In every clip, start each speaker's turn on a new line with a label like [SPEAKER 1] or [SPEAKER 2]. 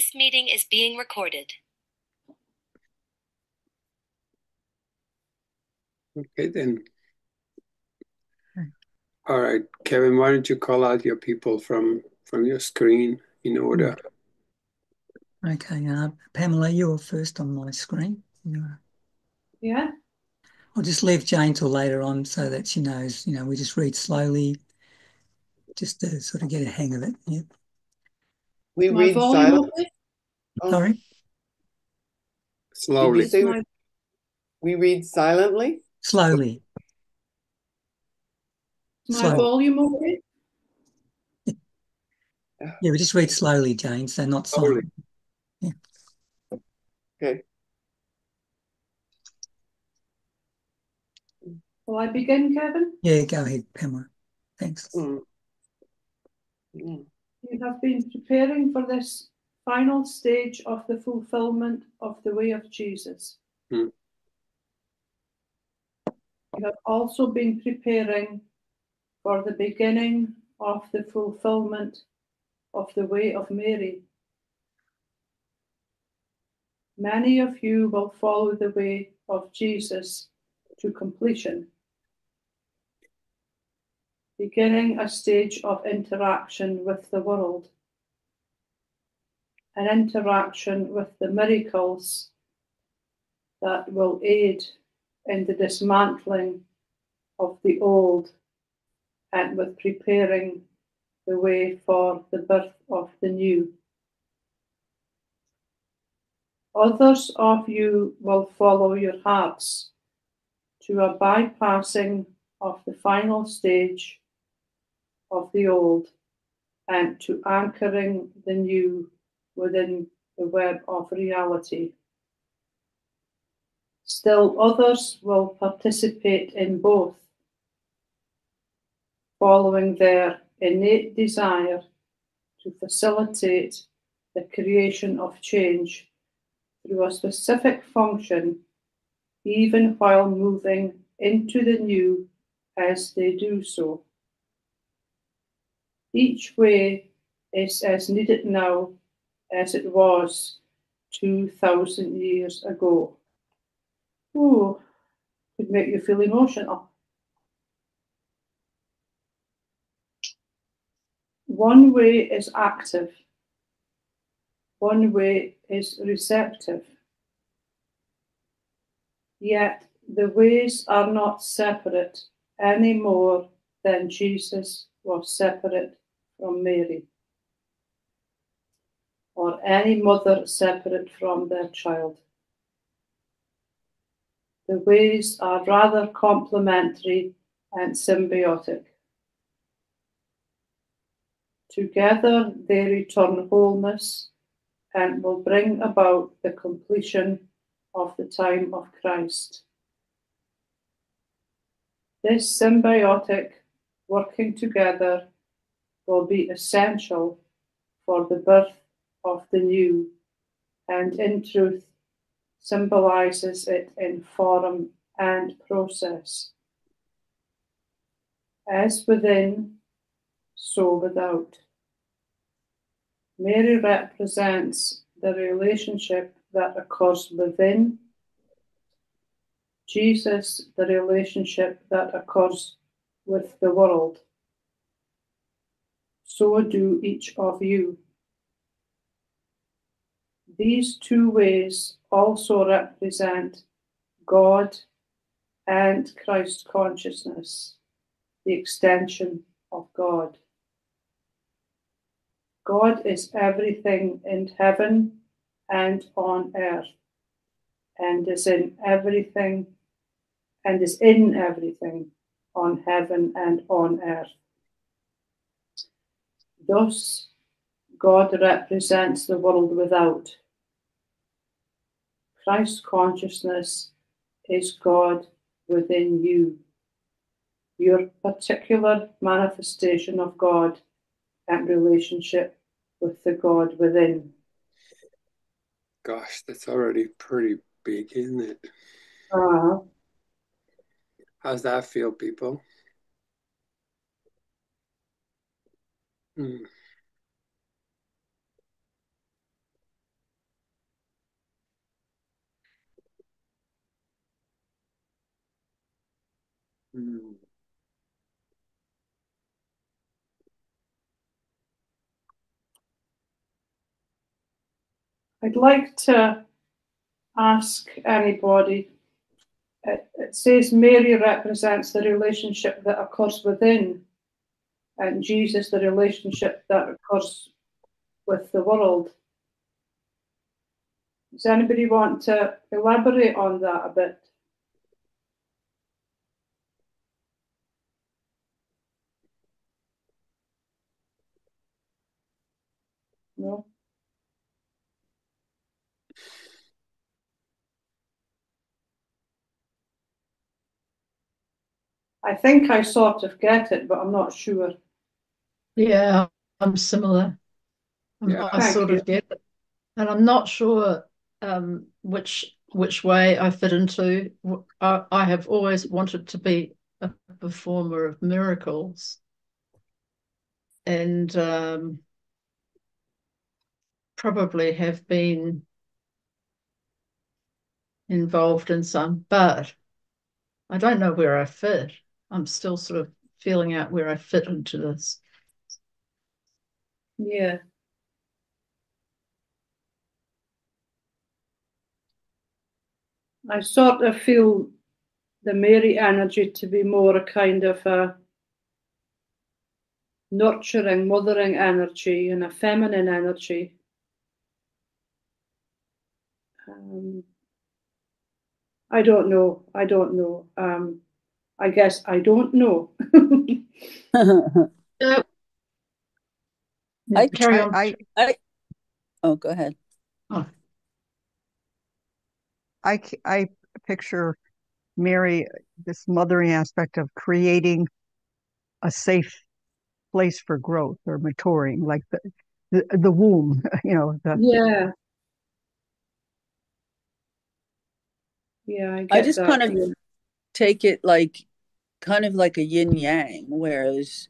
[SPEAKER 1] This meeting is being recorded.
[SPEAKER 2] Okay, then. All right, Kevin, why don't you call out your people from your screen in order?
[SPEAKER 3] Okay, Pamela, you're first on my screen.
[SPEAKER 4] Yeah.
[SPEAKER 3] I'll just leave Jane till later on so that she knows, we just read slowly just to sort of get a hang of it. Yeah.
[SPEAKER 5] We
[SPEAKER 4] My
[SPEAKER 5] read
[SPEAKER 4] volume
[SPEAKER 5] silently.
[SPEAKER 4] okay?
[SPEAKER 3] Sorry?
[SPEAKER 5] Did
[SPEAKER 2] Slowly.
[SPEAKER 5] you say we read silently?
[SPEAKER 3] Slowly.
[SPEAKER 4] My
[SPEAKER 3] Slowly.
[SPEAKER 4] volume okay?
[SPEAKER 3] Yeah, we just read slowly, Jane, so not
[SPEAKER 2] Slowly.
[SPEAKER 3] silent. Yeah.
[SPEAKER 5] Okay.
[SPEAKER 4] Will I begin, Kevin?
[SPEAKER 3] Yeah, go ahead, Pamela. Thanks.
[SPEAKER 5] Mm. Mm.
[SPEAKER 4] You have been preparing for this final stage of the fulfillment of the way of Jesus.
[SPEAKER 2] Mm.
[SPEAKER 4] You have also been preparing for the beginning of the fulfillment of the way of Mary. Many of you will follow the way of Jesus to completion, beginning a stage of interaction with the world, an interaction with the miracles that will aid in the dismantling of the old and with preparing the way for the birth of the new. Others of you will follow your hearts to a bypassing of the final stage of the old and to anchoring the new within the web of reality. Still others will participate in both, following their innate desire to facilitate the creation of change through a specific function, even while moving into the new as they do so. Each way is as needed now as it was 2,000 years ago. Ooh, could make you feel emotional. One way is active. One way is receptive. Yet the ways are not separate any more than Jesus was separate from Mary, or any mother separate from their child. The ways are rather complementary and symbiotic. Together they return wholeness and will bring about the completion of the time of Christ. This symbiotic working together will be essential for the birth of the new, and in truth symbolizes it in form and process. As within, so without. Mary represents the relationship that occurs within, Jesus the relationship that occurs with the world. So do each of you. These two ways also represent God and Christ consciousness, the extension of God. God is everything in heaven and on earth, and is in everything on heaven and on earth. Thus, God represents the world without. Christ consciousness is God within you, your particular manifestation of God and relationship with the God within.
[SPEAKER 2] Gosh, that's already pretty big, isn't it? How's that feel, people? Mm.
[SPEAKER 4] I'd like to ask anybody, it says Mary represents the relationship that occurs within, and Jesus, the relationship that occurs with the world. Does anybody want to elaborate on that a bit? No? I think I sort of get it, but I'm not sure.
[SPEAKER 6] Yeah, I'm similar.
[SPEAKER 2] Yeah.
[SPEAKER 6] I
[SPEAKER 4] Thank
[SPEAKER 6] sort
[SPEAKER 4] you.
[SPEAKER 6] of get it, and I'm not sure which way I fit into. I have always wanted to be a performer of miracles, and probably have been involved in some, but I don't know where I fit. I'm still sort of feeling out where I fit into this.
[SPEAKER 4] Yeah. I sort of feel the Mary energy to be more a kind of a nurturing, mothering energy and a feminine energy. I don't know. I don't know. I guess I don't know.
[SPEAKER 6] Yeah,
[SPEAKER 7] I,
[SPEAKER 6] carry
[SPEAKER 7] I,
[SPEAKER 6] on.
[SPEAKER 7] I, oh, go ahead.
[SPEAKER 6] Oh,
[SPEAKER 8] I picture Mary, this mothering aspect of creating a safe place for growth or maturing, like the womb,
[SPEAKER 4] Yeah. Yeah, I
[SPEAKER 7] I
[SPEAKER 4] get
[SPEAKER 7] just
[SPEAKER 4] that.
[SPEAKER 7] kind of
[SPEAKER 4] Yeah.
[SPEAKER 7] take it like kind of like a yin yang, whereas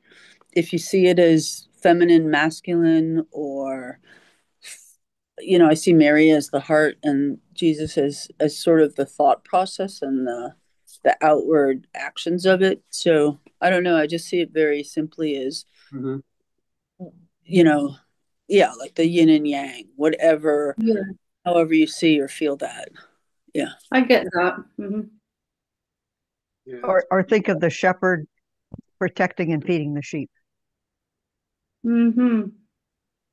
[SPEAKER 7] if you see it as feminine, masculine, or I see Mary as the heart and Jesus as sort of the thought process and the outward actions of it. So I don't know. I just see it very simply as
[SPEAKER 2] Mhm.
[SPEAKER 7] you know, yeah, like the yin and yang, whatever,
[SPEAKER 4] Yeah,
[SPEAKER 7] however you see or feel that. Yeah.
[SPEAKER 4] I get that.
[SPEAKER 2] Yeah.
[SPEAKER 8] or think of the shepherd protecting and feeding the sheep
[SPEAKER 4] Mm-hmm.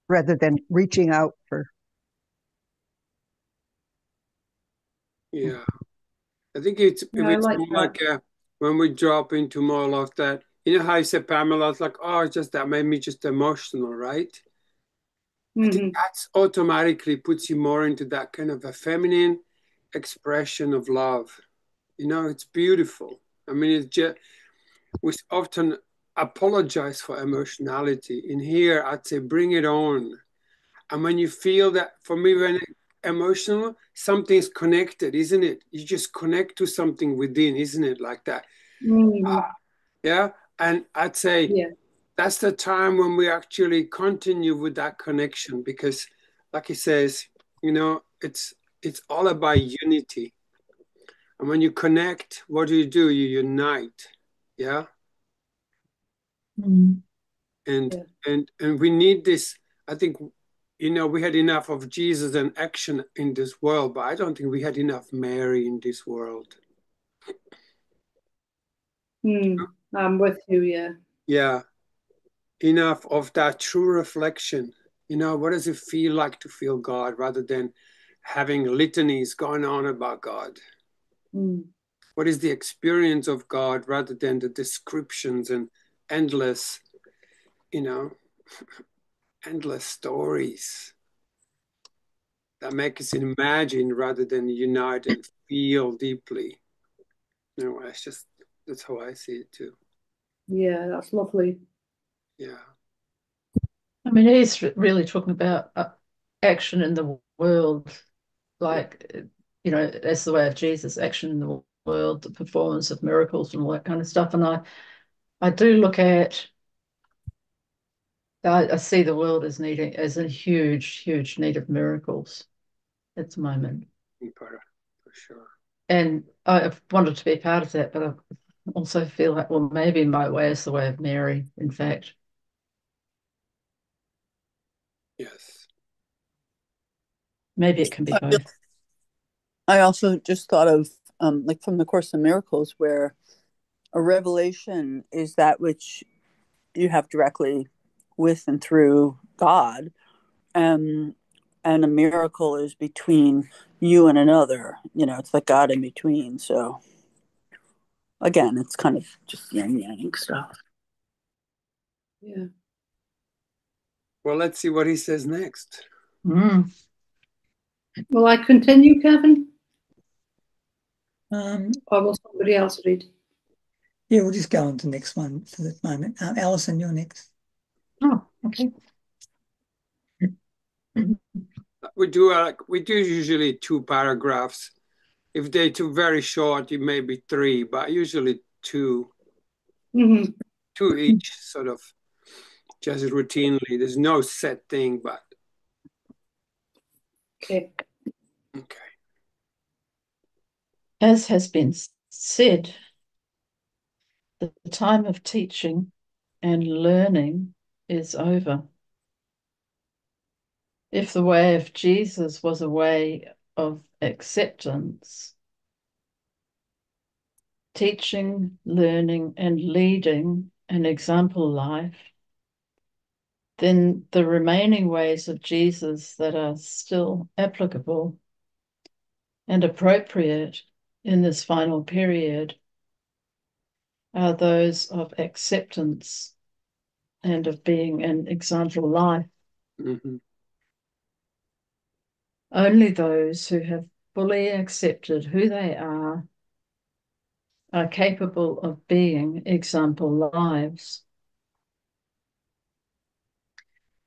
[SPEAKER 8] rather than reaching out for.
[SPEAKER 2] Yeah. I think if
[SPEAKER 4] Yeah, I
[SPEAKER 2] it's
[SPEAKER 4] like
[SPEAKER 2] more
[SPEAKER 4] that.
[SPEAKER 2] like when we drop into more of that, how you said Pamela, it's like, oh, it's just that made me just emotional, right? I think
[SPEAKER 4] Mm-hmm.
[SPEAKER 2] that's automatically puts you more into that kind of a feminine expression of love. It's beautiful. I mean, it's just, we often apologize for emotionality. In here, I'd say bring it on. And when you feel that, for me, when emotional, something's connected, isn't it? You just connect to something within, isn't it? Like that.
[SPEAKER 4] Mm-hmm.
[SPEAKER 2] Yeah. And I'd say
[SPEAKER 4] Yeah.
[SPEAKER 2] that's the time when we actually continue with that connection because, like he says, it's all about unity. And when you connect, what do? You unite. Yeah.
[SPEAKER 6] mm.
[SPEAKER 2] And
[SPEAKER 4] Yeah.
[SPEAKER 2] and we need this. I think we had enough of Jesus and action in this world, but I don't think we had enough Mary in this world.
[SPEAKER 4] I'm with you, yeah.
[SPEAKER 2] Yeah, enough of that true reflection. What does it feel like to feel God rather than having litanies going on about God?
[SPEAKER 4] Mm.
[SPEAKER 2] What is the experience of God rather than the descriptions and endless, endless stories that make us imagine rather than unite and feel deeply. That's how I see it too.
[SPEAKER 4] Yeah, that's lovely.
[SPEAKER 2] Yeah.
[SPEAKER 6] I mean, he's really talking about action in the world, like, that's the way of Jesus, action in the world, the performance of miracles and all that kind of stuff. And I do look at, I see the world as a huge, huge need of miracles at the moment.
[SPEAKER 2] For sure.
[SPEAKER 6] And I've wanted to be part of that, but also feel like, well, maybe my way is the way of Mary, in fact.
[SPEAKER 2] Yes.
[SPEAKER 6] Maybe it can be both.
[SPEAKER 7] I also just thought of like from the Course in Miracles, where a revelation is that which you have directly with and through God, and a miracle is between you and another. You know, it's like God in between. So again, it's kind of just yin yang stuff.
[SPEAKER 4] Yeah.
[SPEAKER 2] Well, let's see what he says next.
[SPEAKER 6] Mm.
[SPEAKER 4] Will I continue, Kevin?
[SPEAKER 3] Um,
[SPEAKER 4] Or will somebody else read?
[SPEAKER 3] yeah, we'll just go on to the next one for the moment. Alison, you're next.
[SPEAKER 6] Oh, okay.
[SPEAKER 2] We do usually 2 paragraphs. If they're too very short, it may be 3, but usually 2.
[SPEAKER 4] Mm-hmm.
[SPEAKER 2] 2 each, sort of, just routinely. There's no set thing, but
[SPEAKER 4] Okay.
[SPEAKER 2] okay.
[SPEAKER 6] As has been said, the time of teaching and learning is over. If the way of Jesus was a way of acceptance, teaching, learning, and leading an example life, then the remaining ways of Jesus that are still applicable and appropriate in this final period are those of acceptance and of being an example life.
[SPEAKER 2] Mm-hmm.
[SPEAKER 6] Only those who have fully accepted who they are capable of being example lives.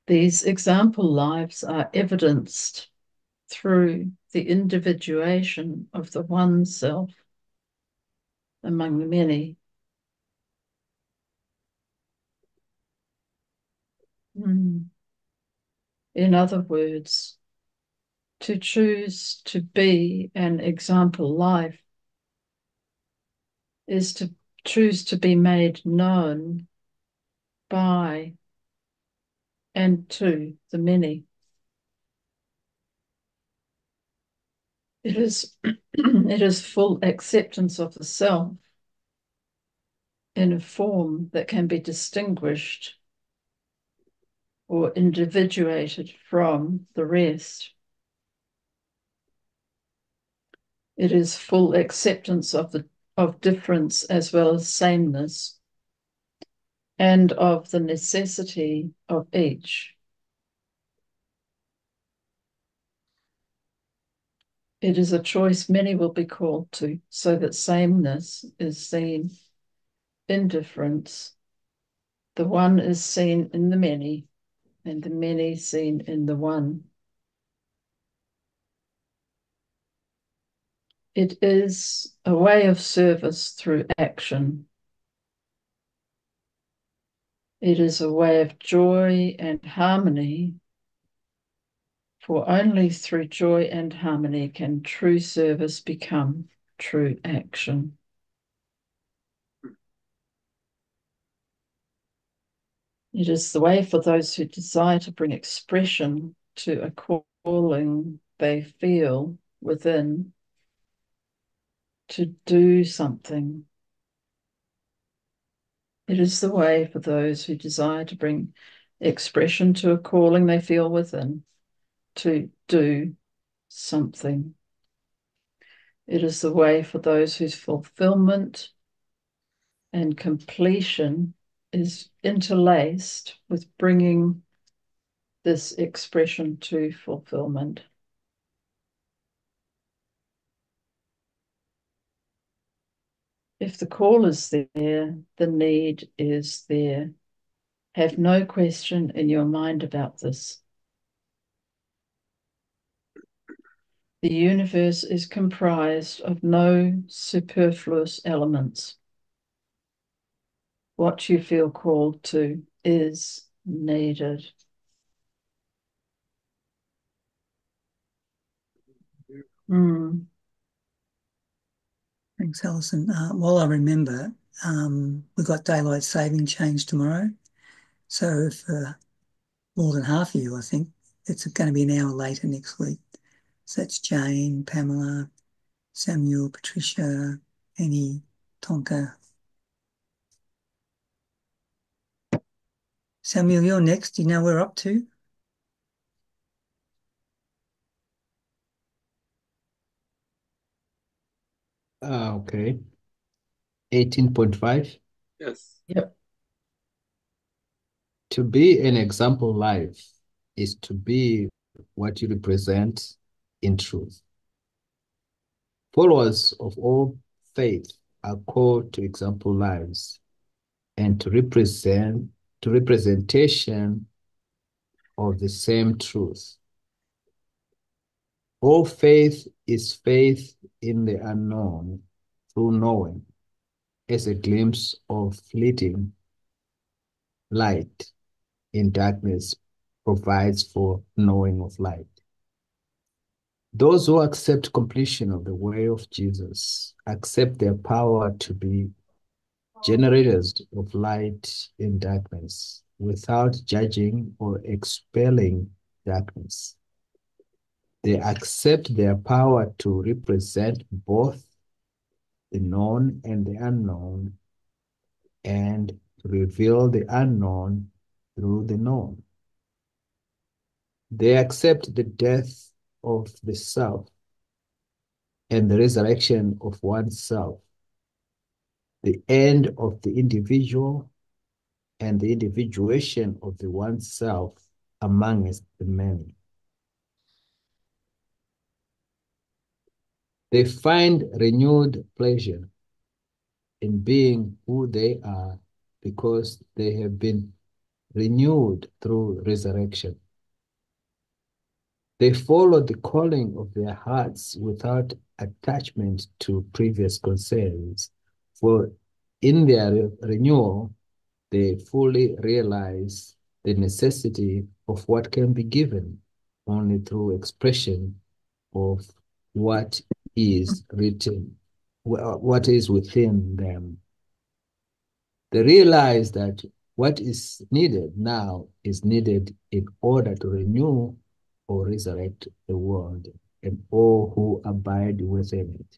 [SPEAKER 6] These example lives are evidenced through the individuation of the one self among the many. In other words, to choose to be an example life is to choose to be made known by and to the many. It is full acceptance of the self in a form that can be distinguished or individuated from the rest. It is full acceptance of difference as well as sameness, and of the necessity of each. It is a choice many will be called to, so that sameness is seen in difference. The one is seen in the many, and the many seen in the one. It is a way of service through action. It is a way of joy and harmony, for only through joy and harmony can true service become true action. It is the way for those who desire to bring expression to a calling they feel within to do something. It is the way for those who desire to bring expression to a calling they feel within to do something. It is the way for those whose fulfillment and completion is interlaced with bringing this expression to fulfillment. If the call is there, the need is there. Have no question in your mind about this. The universe is comprised of no superfluous elements. What you feel called to is needed.
[SPEAKER 3] Thanks, Alison. While I remember, We've got daylight saving change tomorrow. So for more than half of you, I think, it's going to be an hour later next week. So that's Jane, Pamela, Samuel, Patricia, Annie, Tonka. Samuel, you're next. Do you know where we're up to?
[SPEAKER 9] Okay. 18.5.
[SPEAKER 2] Yes.
[SPEAKER 6] Yep.
[SPEAKER 9] To be an example life is to be what you represent in truth. Followers of all faith are called to example lives and to representation of the same truth. All faith is faith in the unknown through knowing, as a glimpse of fleeting light in darkness provides for knowing of light. Those who accept completion of the way of Jesus accept their power to be generators of light in darkness without judging or expelling darkness. They accept their power to represent both the known and the unknown and reveal the unknown through the known. They accept the death of the self and the resurrection of oneself, the end of the individual and the individuation of the oneself amongst the many. They find renewed pleasure in being who they are because they have been renewed through resurrection. They follow the calling of their hearts without attachment to previous concerns, for in their renewal, they fully realize the necessity of what can be given only through expression of what is written, what is within them. They realize that what is needed now is needed in order to renew or resurrect the world and all who abide within it.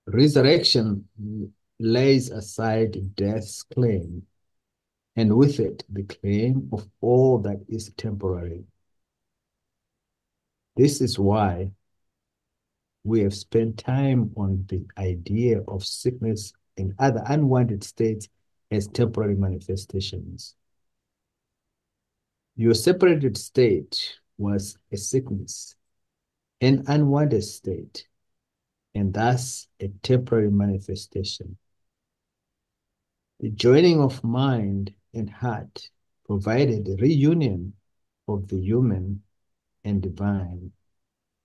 [SPEAKER 9] Resurrection lays aside death's claim, and with it the claim of all that is temporary. This is why we have spent time on the idea of sickness and other unwanted states as temporary manifestations. Your separated state was a sickness, an unwanted state, and thus a temporary manifestation. The joining of mind and heart provided the reunion of the human and divine,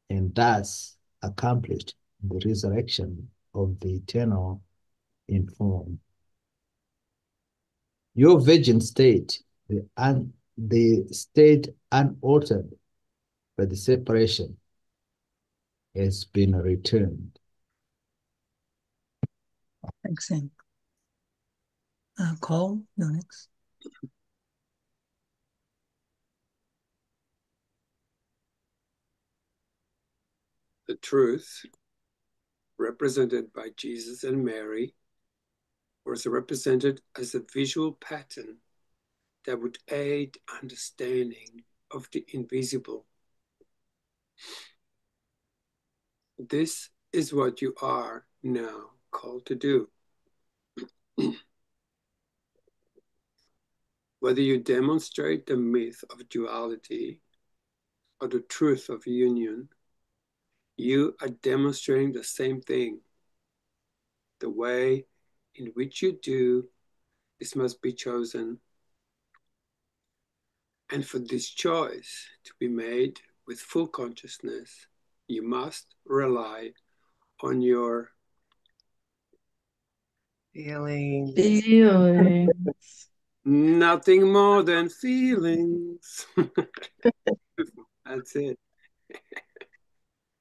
[SPEAKER 9] and thus accomplished the resurrection of the eternal in form. Your virgin state, the state unaltered by the separation, has been returned.
[SPEAKER 3] Thanks, Sam. Cole, you're next.
[SPEAKER 2] The truth, represented by Jesus and Mary, was represented as a visual pattern that would aid understanding of the invisible. This is what you are now called to do. Whether you demonstrate the myth of duality or the truth of union, you are demonstrating the same thing. The way in which you do this must be chosen. And for this choice to be made with full consciousness, you must rely on your
[SPEAKER 5] Feeling.
[SPEAKER 6] Feelings.
[SPEAKER 2] nothing more than feelings. That's it.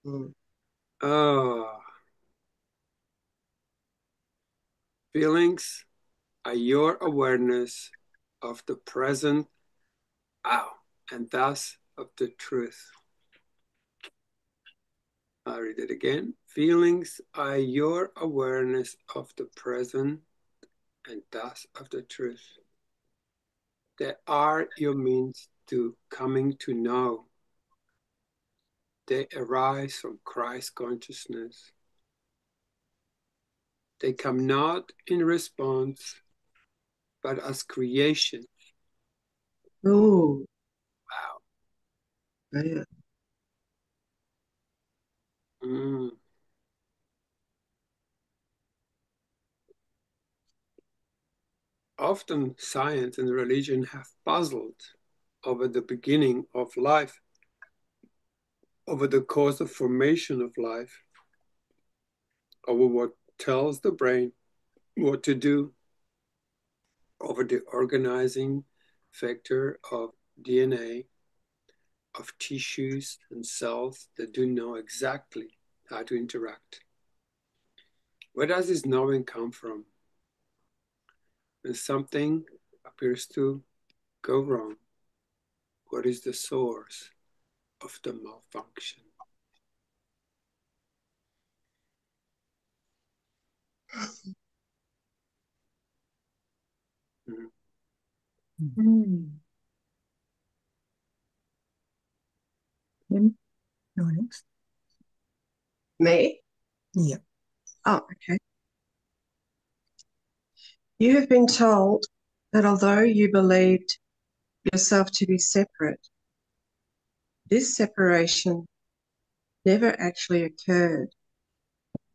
[SPEAKER 5] Mm.
[SPEAKER 2] Oh, Feelings are your awareness of the present, and thus of the truth. I'll read it again. Feelings are your awareness of the present and thus of the truth. They are your means to coming to know. They arise from Christ consciousness. They come not in response, but as creation.
[SPEAKER 10] Oh,
[SPEAKER 2] Wow.
[SPEAKER 10] yeah.
[SPEAKER 2] Mm. Often science and religion have puzzled over the beginning of life, over the cause of formation of life, over what tells the brain what to do, over the organizing factor of DNA, of tissues and cells that do know exactly how to interact. Where does this knowing come from? When something appears to go wrong, what is the source of the malfunction?
[SPEAKER 3] No one else?
[SPEAKER 10] Me?
[SPEAKER 3] Yeah.
[SPEAKER 10] Oh, okay. You have been told that although you believed yourself to be separate, this separation never actually occurred,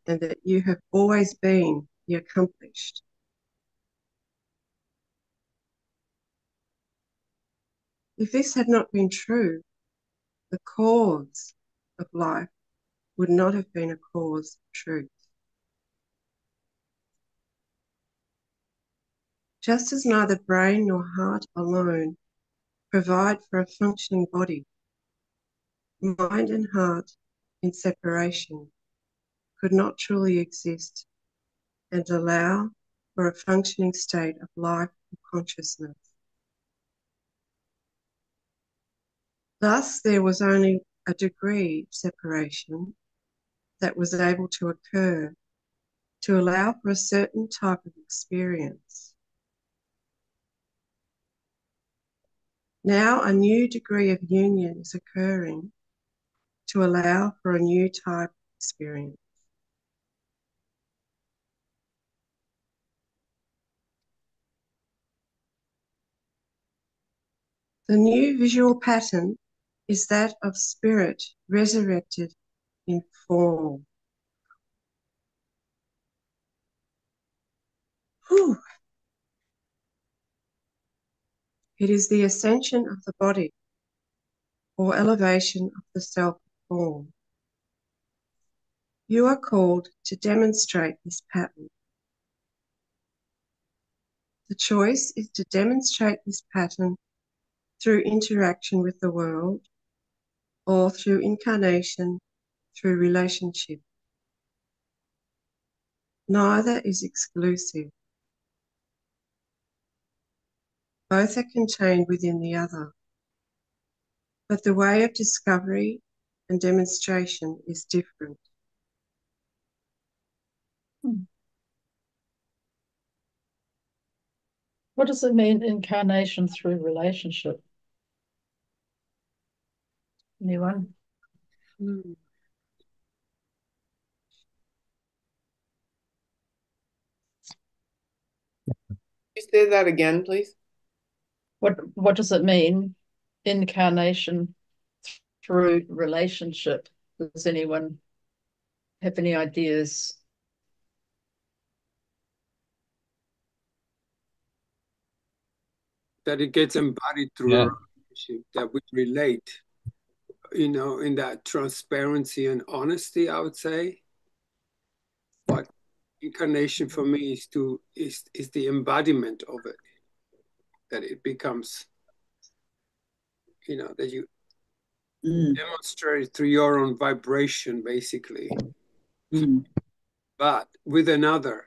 [SPEAKER 10] and that you have always been the accomplished. If this had not been true, the cause of life would not have been a cause of truth. Just as neither brain nor heart alone provide for a functioning body, mind and heart in separation could not truly exist and allow for a functioning state of life and consciousness. Thus, there was only a degree of separation that was able to occur to allow for a certain type of experience. Now a new degree of union is occurring to allow for a new type of experience. The new visual pattern is that of spirit resurrected in form. Whew. It is the ascension of the body or elevation of the self form. You are called to demonstrate this pattern. The choice is to demonstrate this pattern through interaction with the world or through incarnation, through relationship. Neither is exclusive. Both are contained within the other. But the way of discovery and demonstration is different.
[SPEAKER 6] What does it mean, incarnation through relationship? Anyone?
[SPEAKER 2] Mm.
[SPEAKER 5] You say that again, please?
[SPEAKER 6] What does it mean, incarnation through relationship? Does anyone have any ideas?
[SPEAKER 2] That it gets embodied through a relationship, that we relate, in that transparency and honesty, I would say. But incarnation for me is the embodiment of it, that it becomes, that you demonstrate through your own vibration, basically, but with another,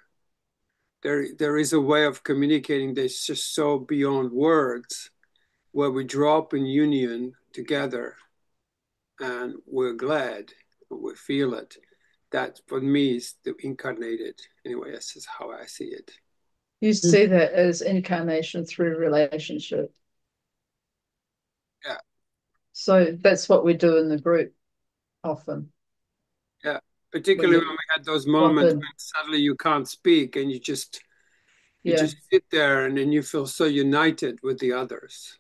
[SPEAKER 2] there is a way of communicating that's just so beyond words, where we drop in union together and we're glad, we feel it. That for me is the incarnated. Anyway, that's just how I see it.
[SPEAKER 6] You see that as incarnation through relationship.
[SPEAKER 2] Yeah.
[SPEAKER 6] So that's what we do in the group often.
[SPEAKER 2] Yeah. Particularly when we had those moments
[SPEAKER 6] Often.
[SPEAKER 2] when suddenly you can't speak and you just
[SPEAKER 6] Yeah.
[SPEAKER 2] sit there and then you feel so united with the others.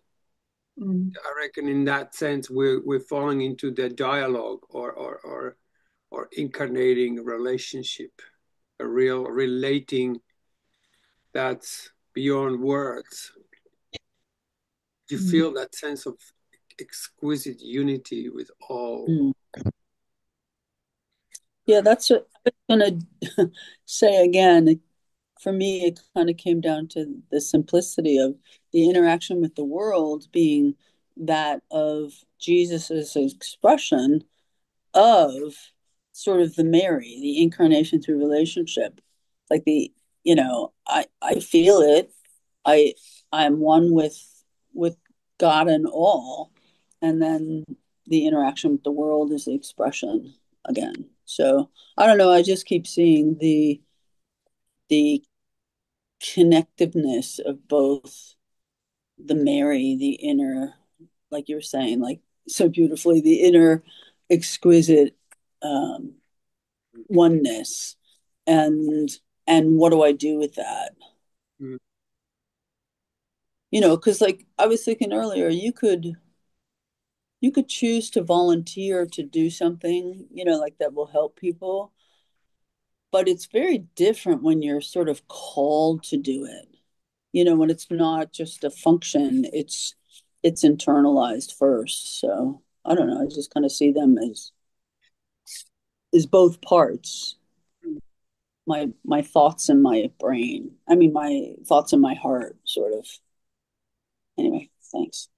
[SPEAKER 2] I reckon in that sense we're falling into the dialogue or incarnating relationship, a real relating that's beyond words. You feel that sense of exquisite unity with all.
[SPEAKER 7] Yeah, that's what I was going to say again. For me, it kind of came down to the simplicity of the interaction with the world being that of Jesus's expression of sort of the Mary, the incarnation through relationship. Like I feel it. I'm one with God and all. And then the interaction with the world is the expression again. So I don't know, I just keep seeing the connectiveness of both the Mary, the inner, like you were saying, like so beautifully, the inner exquisite oneness, and what do I do with that? Because like I was thinking earlier, you could choose to volunteer to do something, like that will help people. But it's very different when you're sort of called to do it. When it's not just a function, it's internalized first. So I don't know. I just kind of see them as both parts. My thoughts and my brain. I mean, my thoughts and my heart, sort of. Anyway, thanks.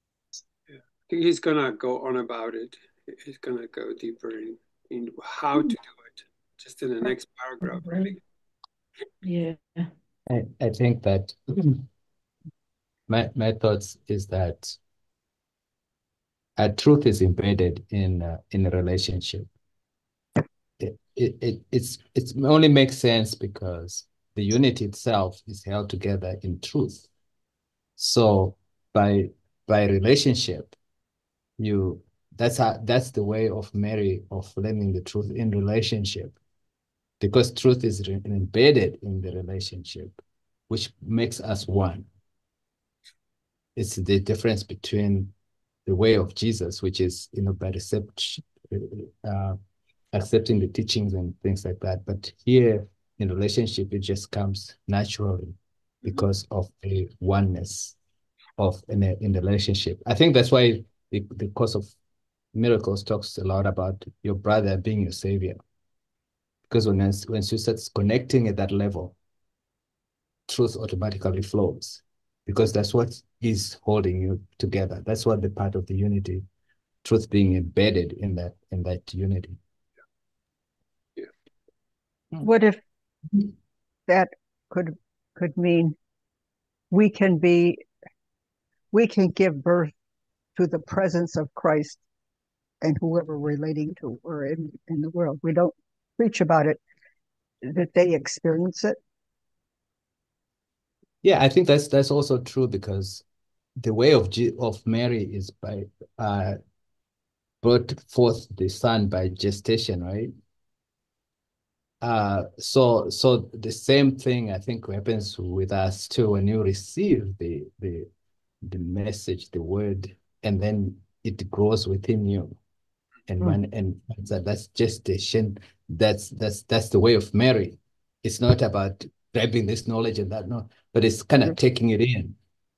[SPEAKER 2] Yeah. I think he's gonna go on about it. He's gonna go deeper in how to do it, just in the next paragraph. Really.
[SPEAKER 6] Yeah.
[SPEAKER 9] I think that my thoughts is that truth is embedded in a relationship. It only makes sense because the unity itself is held together in truth. So by relationship, that's the way of Mary of learning the truth in relationship, because truth is embedded in the relationship, which makes us one. It's the difference between the way of Jesus, which is by accepting the teachings and things like that. But here in relationship, it just comes naturally because of the oneness of in the relationship. I think that's why the Course of Miracles talks a lot about your brother being your savior. Because when you start connecting at that level, truth automatically flows, because that's what is holding you together. That's what the part of the unity, truth being embedded in that unity.
[SPEAKER 2] Yeah.
[SPEAKER 8] What if that could mean we can give birth to the presence of Christ and whoever we're relating to or in the world. We don't preach about it, that they experience it.
[SPEAKER 9] Yeah, I think that's also true, because the way of Mary is by brought forth the Son by gestation, right? So the same thing I think happens with us too when you receive the message, the word, and then it grows within you. And that's gestation. That's the way of Mary. It's not about grabbing this knowledge and that, no, but it's kind of taking it in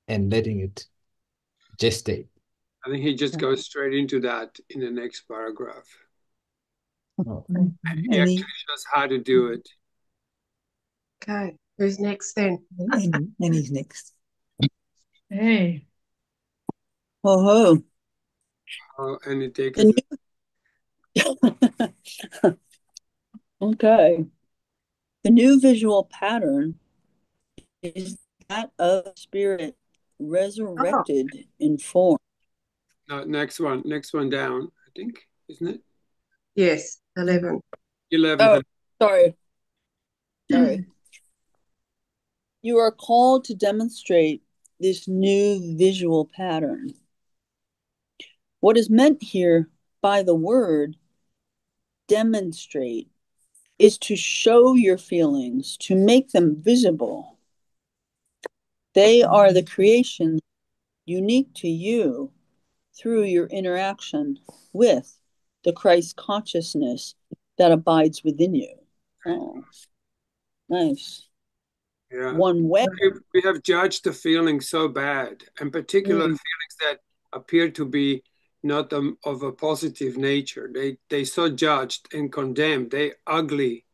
[SPEAKER 9] and letting it gestate.
[SPEAKER 2] I think he just goes straight into that in the next paragraph. He actually shows how to do it.
[SPEAKER 10] Okay, who's next then?
[SPEAKER 3] Annie's next.
[SPEAKER 6] Hey.
[SPEAKER 7] Oh,
[SPEAKER 2] And it takes it.
[SPEAKER 7] Okay. The new visual pattern is that of spirit
[SPEAKER 10] Oh,
[SPEAKER 7] resurrected in form.
[SPEAKER 2] No, next one down, I think, isn't it?
[SPEAKER 10] yes, 11.
[SPEAKER 2] 11.
[SPEAKER 7] Oh, sorry. You are called to demonstrate this new visual pattern. What is meant here by the word demonstrate is to show your feelings, to make them visible. They are the creation unique to you through your interaction with the Christ consciousness that abides within you. Oh, nice.
[SPEAKER 2] Yeah.
[SPEAKER 7] One way.
[SPEAKER 2] We have judged the feelings so bad, and particular feelings that appear to be not of a positive nature. They so judged and condemned. They ugly,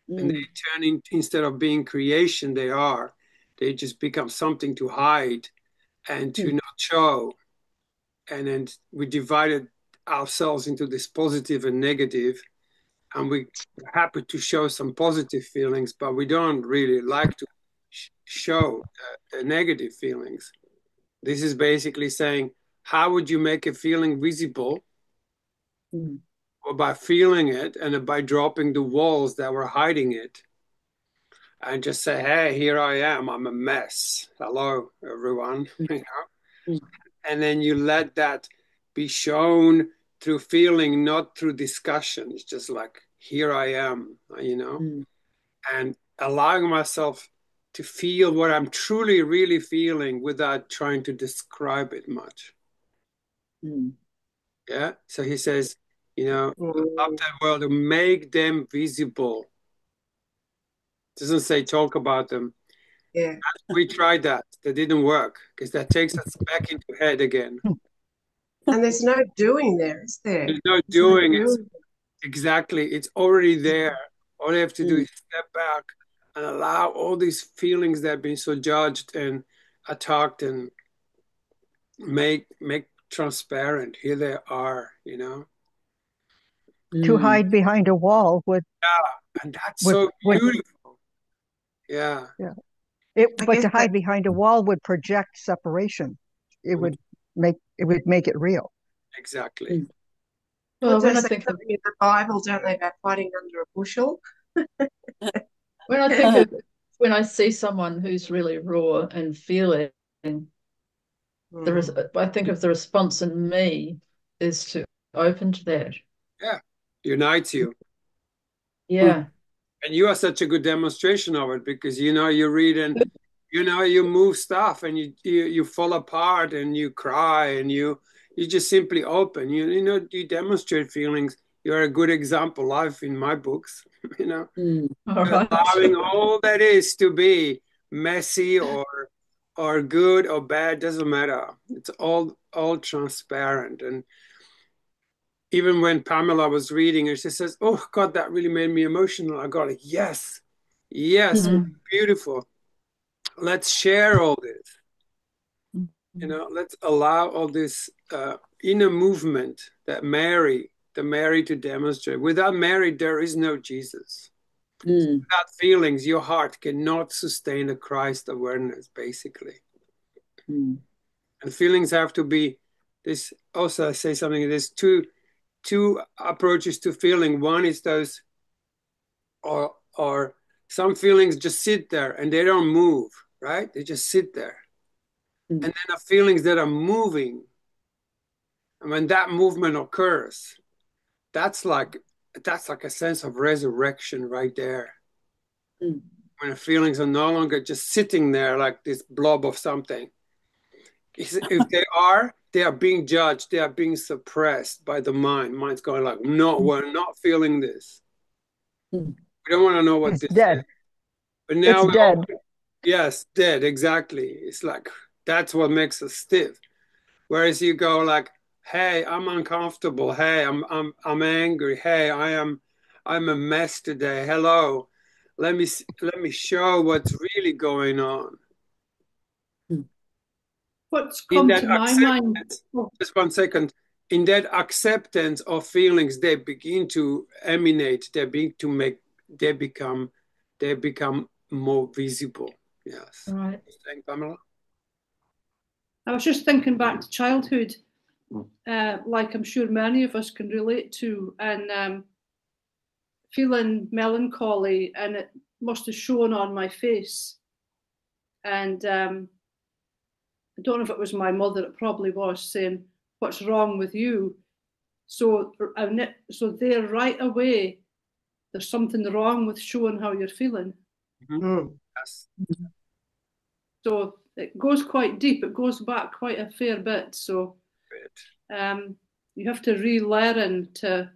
[SPEAKER 2] and they turn in, instead of being creation, they just become something to hide and to not show. And then we divided ourselves into this positive and negative, and we're happy to show some positive feelings, but we don't really like to show the negative feelings. This is basically saying, how would you make a feeling visible? Or by feeling it and by dropping the walls that were hiding it, and just say, hey, here I am, I'm a mess. Hello, everyone. You know? And then you let that be shown through feeling, not through discussion. It's just like, here I am, you know, and allowing myself to feel what I'm truly, really feeling without trying to describe it much. Yeah. So he says, you know, love that world, to make them visible. Doesn't say talk about them.
[SPEAKER 10] Yeah.
[SPEAKER 2] We tried that. That didn't work because that takes us back into head again.
[SPEAKER 10] And there's no doing there, is there?
[SPEAKER 2] There's no doing it. Exactly. It's already there. All you have to do is step back and allow all these feelings that have been so judged and attacked and make transparent. Here they are, you know.
[SPEAKER 8] To hide behind a wall would.
[SPEAKER 2] Yeah, and that's so beautiful. Yeah.
[SPEAKER 8] Yeah. But to hide behind a wall would project separation. It would make it real.
[SPEAKER 2] Exactly.
[SPEAKER 6] Well,
[SPEAKER 10] when I think in the Bible, don't they, about fighting under a bushel?
[SPEAKER 6] When I think of when I see someone who's really raw and feeling, I think of the response in me is to open to that.
[SPEAKER 2] Yeah, unites you.
[SPEAKER 6] Yeah.
[SPEAKER 2] And you are such a good demonstration of it because, you know, you read and, you know, you move stuff and you fall apart and you cry and you just simply open. You know, you demonstrate feelings. You're a good example, life in my books, you know, allowing all that is to be messy or good or bad, doesn't matter. It's all transparent. And even when Pamela was reading and she says, oh God, that really made me emotional, I got it. Yes, beautiful. Let's share all this. You know, let's allow all this inner movement that the Mary to demonstrate. Without Mary, there is no Jesus. Without feelings, your heart cannot sustain a Christ awareness, basically. And feelings have to be this. Also, I say something. There's two approaches to feeling. One is those, or some feelings just sit there and they don't move, right? They just sit there. And then the feelings that are moving. And when that movement occurs, that's like a sense of resurrection right there. When the feelings are no longer just sitting there like this blob of something. If they are being judged, they are being suppressed by the mind. Mind's going like, no, we're not feeling this. We don't want to know what this is. But now
[SPEAKER 8] it's dead.
[SPEAKER 2] Yes, dead, exactly. It's like, that's what makes us stiff. Whereas you go like, hey, I'm uncomfortable. Hey, I'm angry. Hey, I'm a mess today. Hello. Let me show what's really going on.
[SPEAKER 4] What's come to my mind?
[SPEAKER 2] Just 1 second. In that acceptance of feelings, they begin to emanate. They become more visible. Yes.
[SPEAKER 6] Right.
[SPEAKER 2] Thank Pamela.
[SPEAKER 4] I was just thinking back to childhood, like I'm sure many of us can relate to, and feeling melancholy, and it must have shown on my face. And I don't know if it was my mother, it probably was, saying, "What's wrong with you?" So there right away, there's something wrong with showing how you're feeling.
[SPEAKER 2] Yes.
[SPEAKER 4] So it goes quite deep. It goes back quite a fair bit. So you have to relearn to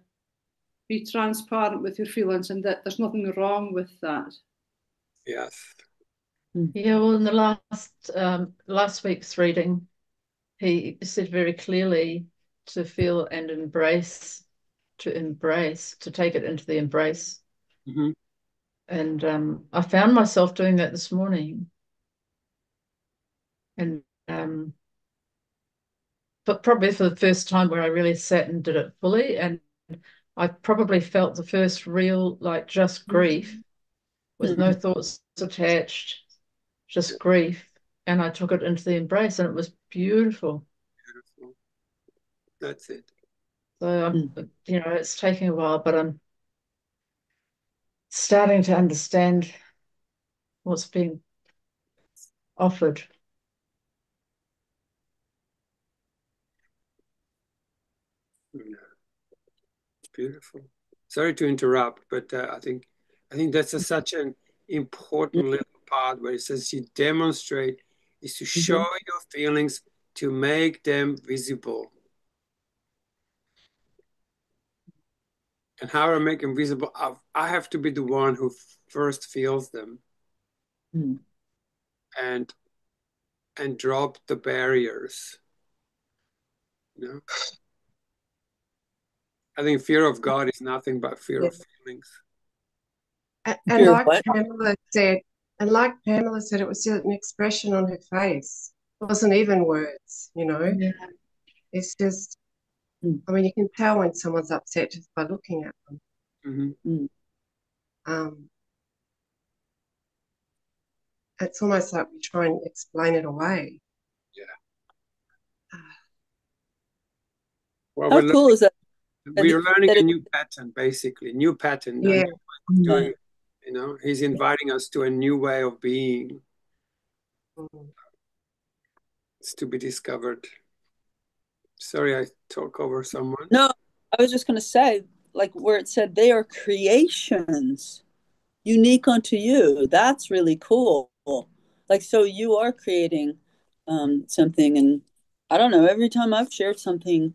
[SPEAKER 4] be transparent with your feelings, and that there's nothing wrong with that.
[SPEAKER 2] Yes.
[SPEAKER 6] Yeah, well, in the last week's reading, he said very clearly to feel and embrace, to take it into the embrace.
[SPEAKER 2] Mm-hmm.
[SPEAKER 6] And I found myself doing that this morning. And but probably for the first time where I really sat and did it fully, and I probably felt the first real, like, just grief with no thoughts attached, just grief. And I took it into the embrace, and it was beautiful.
[SPEAKER 2] Beautiful. That's it.
[SPEAKER 6] So it's taking a while, but I'm starting to understand what's being offered.
[SPEAKER 2] It's beautiful. Sorry to interrupt, but I think that's such an important little part where it says you demonstrate is to show your feelings, to make them visible. And how I make them visible, I have to be the one who first feels them, and drop the barriers. You know, I think fear of God is nothing but fear of feelings.
[SPEAKER 10] And like Pamela said, it was an expression on her face. It wasn't even words,
[SPEAKER 6] Yeah.
[SPEAKER 10] It's just, I mean, you can tell when someone's upset just by looking at them. It's almost like we try and explain it away.
[SPEAKER 2] Yeah. Well,
[SPEAKER 7] How cool is that?
[SPEAKER 2] We're learning a new pattern, basically, new pattern.
[SPEAKER 10] Yeah.
[SPEAKER 2] Doing, he's inviting us to a new way of being. It's to be discovered. Sorry, I talk over someone.
[SPEAKER 7] No, I was just going to say, like where it said they are creations unique unto you. That's really cool. Like, so you are creating something, and I don't know, every time I've shared something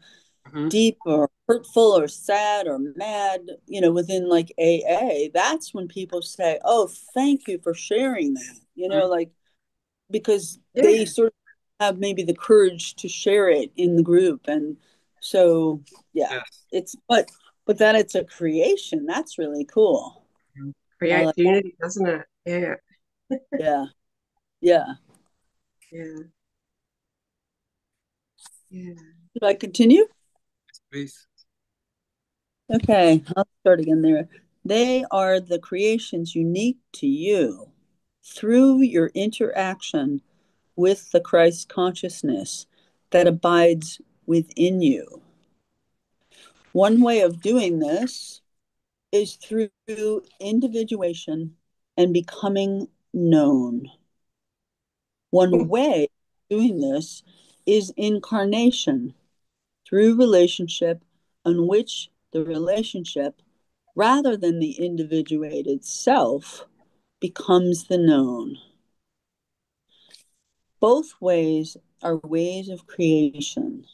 [SPEAKER 7] deep or hurtful or sad or mad, within like AA, that's when people say, "Oh, thank you for sharing that," like, because they sort of have maybe the courage to share it in the group. And so, it's, but then it's a creation. That's really cool.
[SPEAKER 10] Creates unity, doesn't it? Yeah.
[SPEAKER 7] Yeah. Should I continue?
[SPEAKER 2] Please.
[SPEAKER 7] Okay, I'll start again there. They are the creations unique to you through your interaction with the Christ consciousness that abides within you. One way of doing this is through individuation and becoming known. One way of doing this is incarnation through relationship, on which the relationship, rather than the individuated self, becomes the known. Both ways are ways of creation.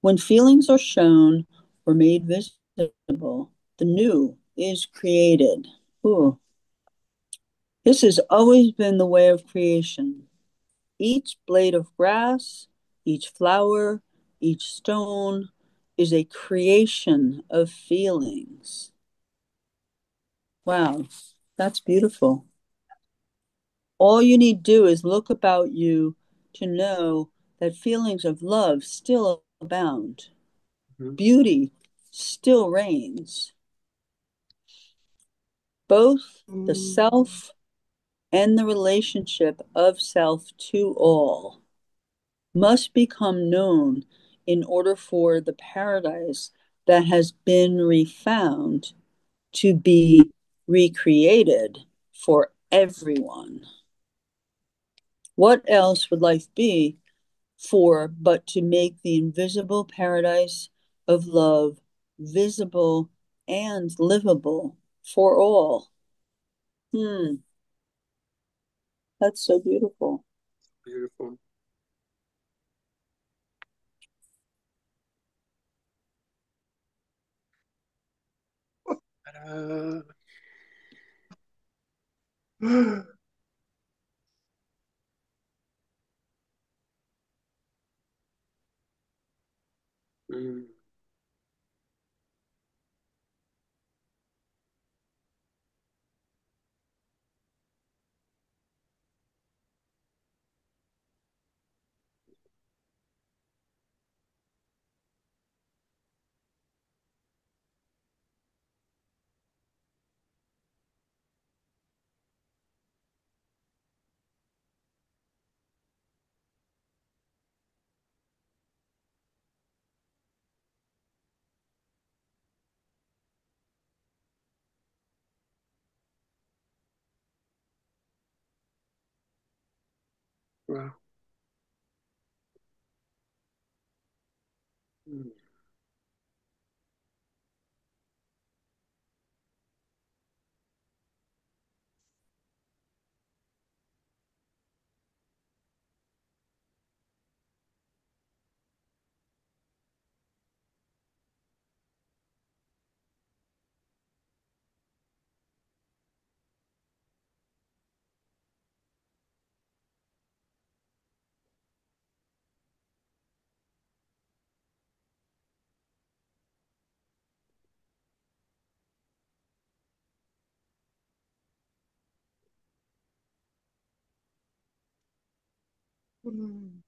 [SPEAKER 7] When feelings are shown or made visible, the new is created. Ooh. This has always been the way of creation. Each blade of grass, each flower, each stone is a creation of feelings. Wow, that's beautiful. All you need to do is look about you to know that feelings of love still abound. Beauty still reigns. Both the self and the relationship of self to all must become known in order for the paradise that has been refound to be recreated for everyone. What else would life be for but to make the invisible paradise of love visible and livable for all? That's so beautiful.
[SPEAKER 2] Beautiful. Ta-da. Mm. Wow. Mm.
[SPEAKER 10] Mm.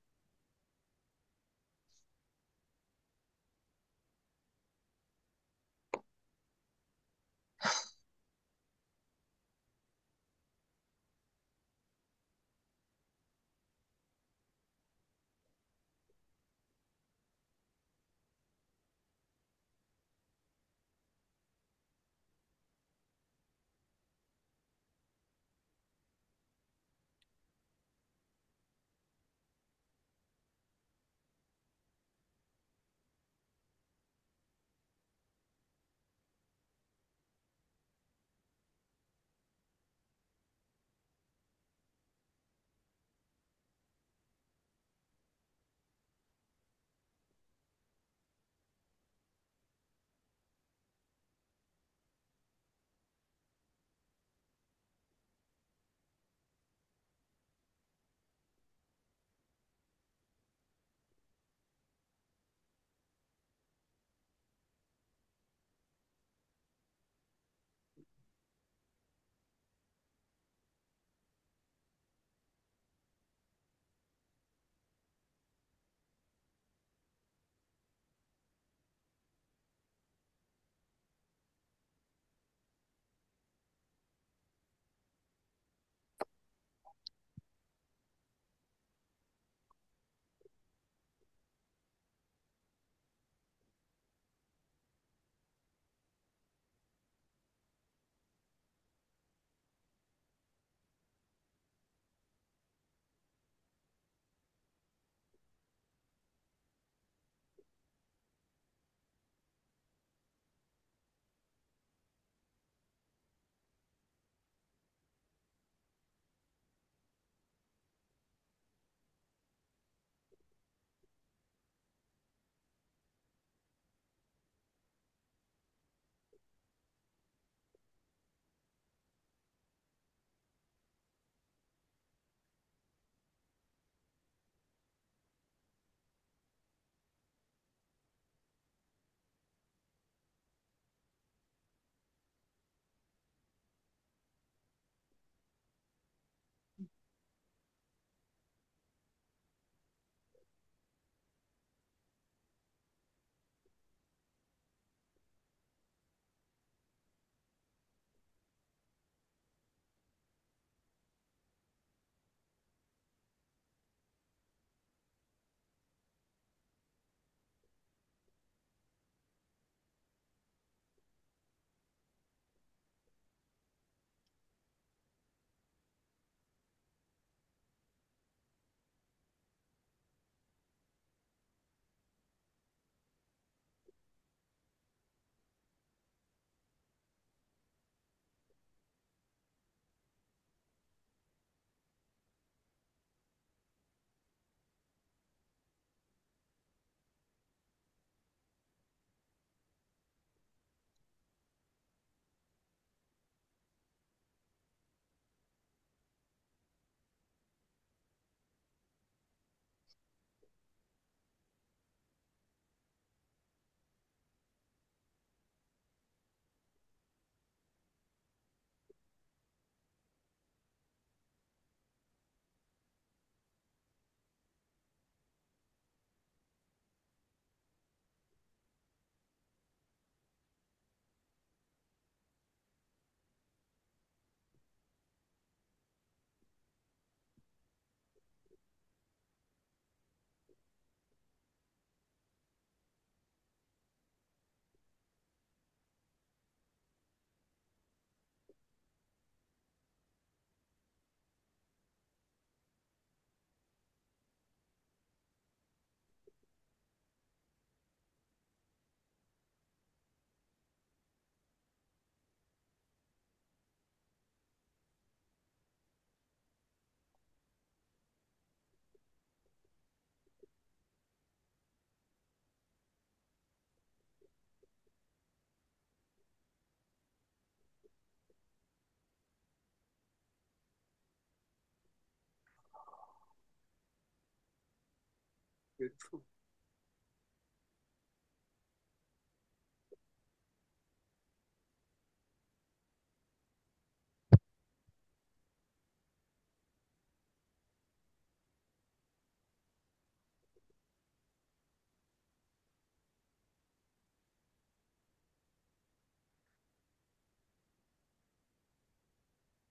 [SPEAKER 2] Beautiful.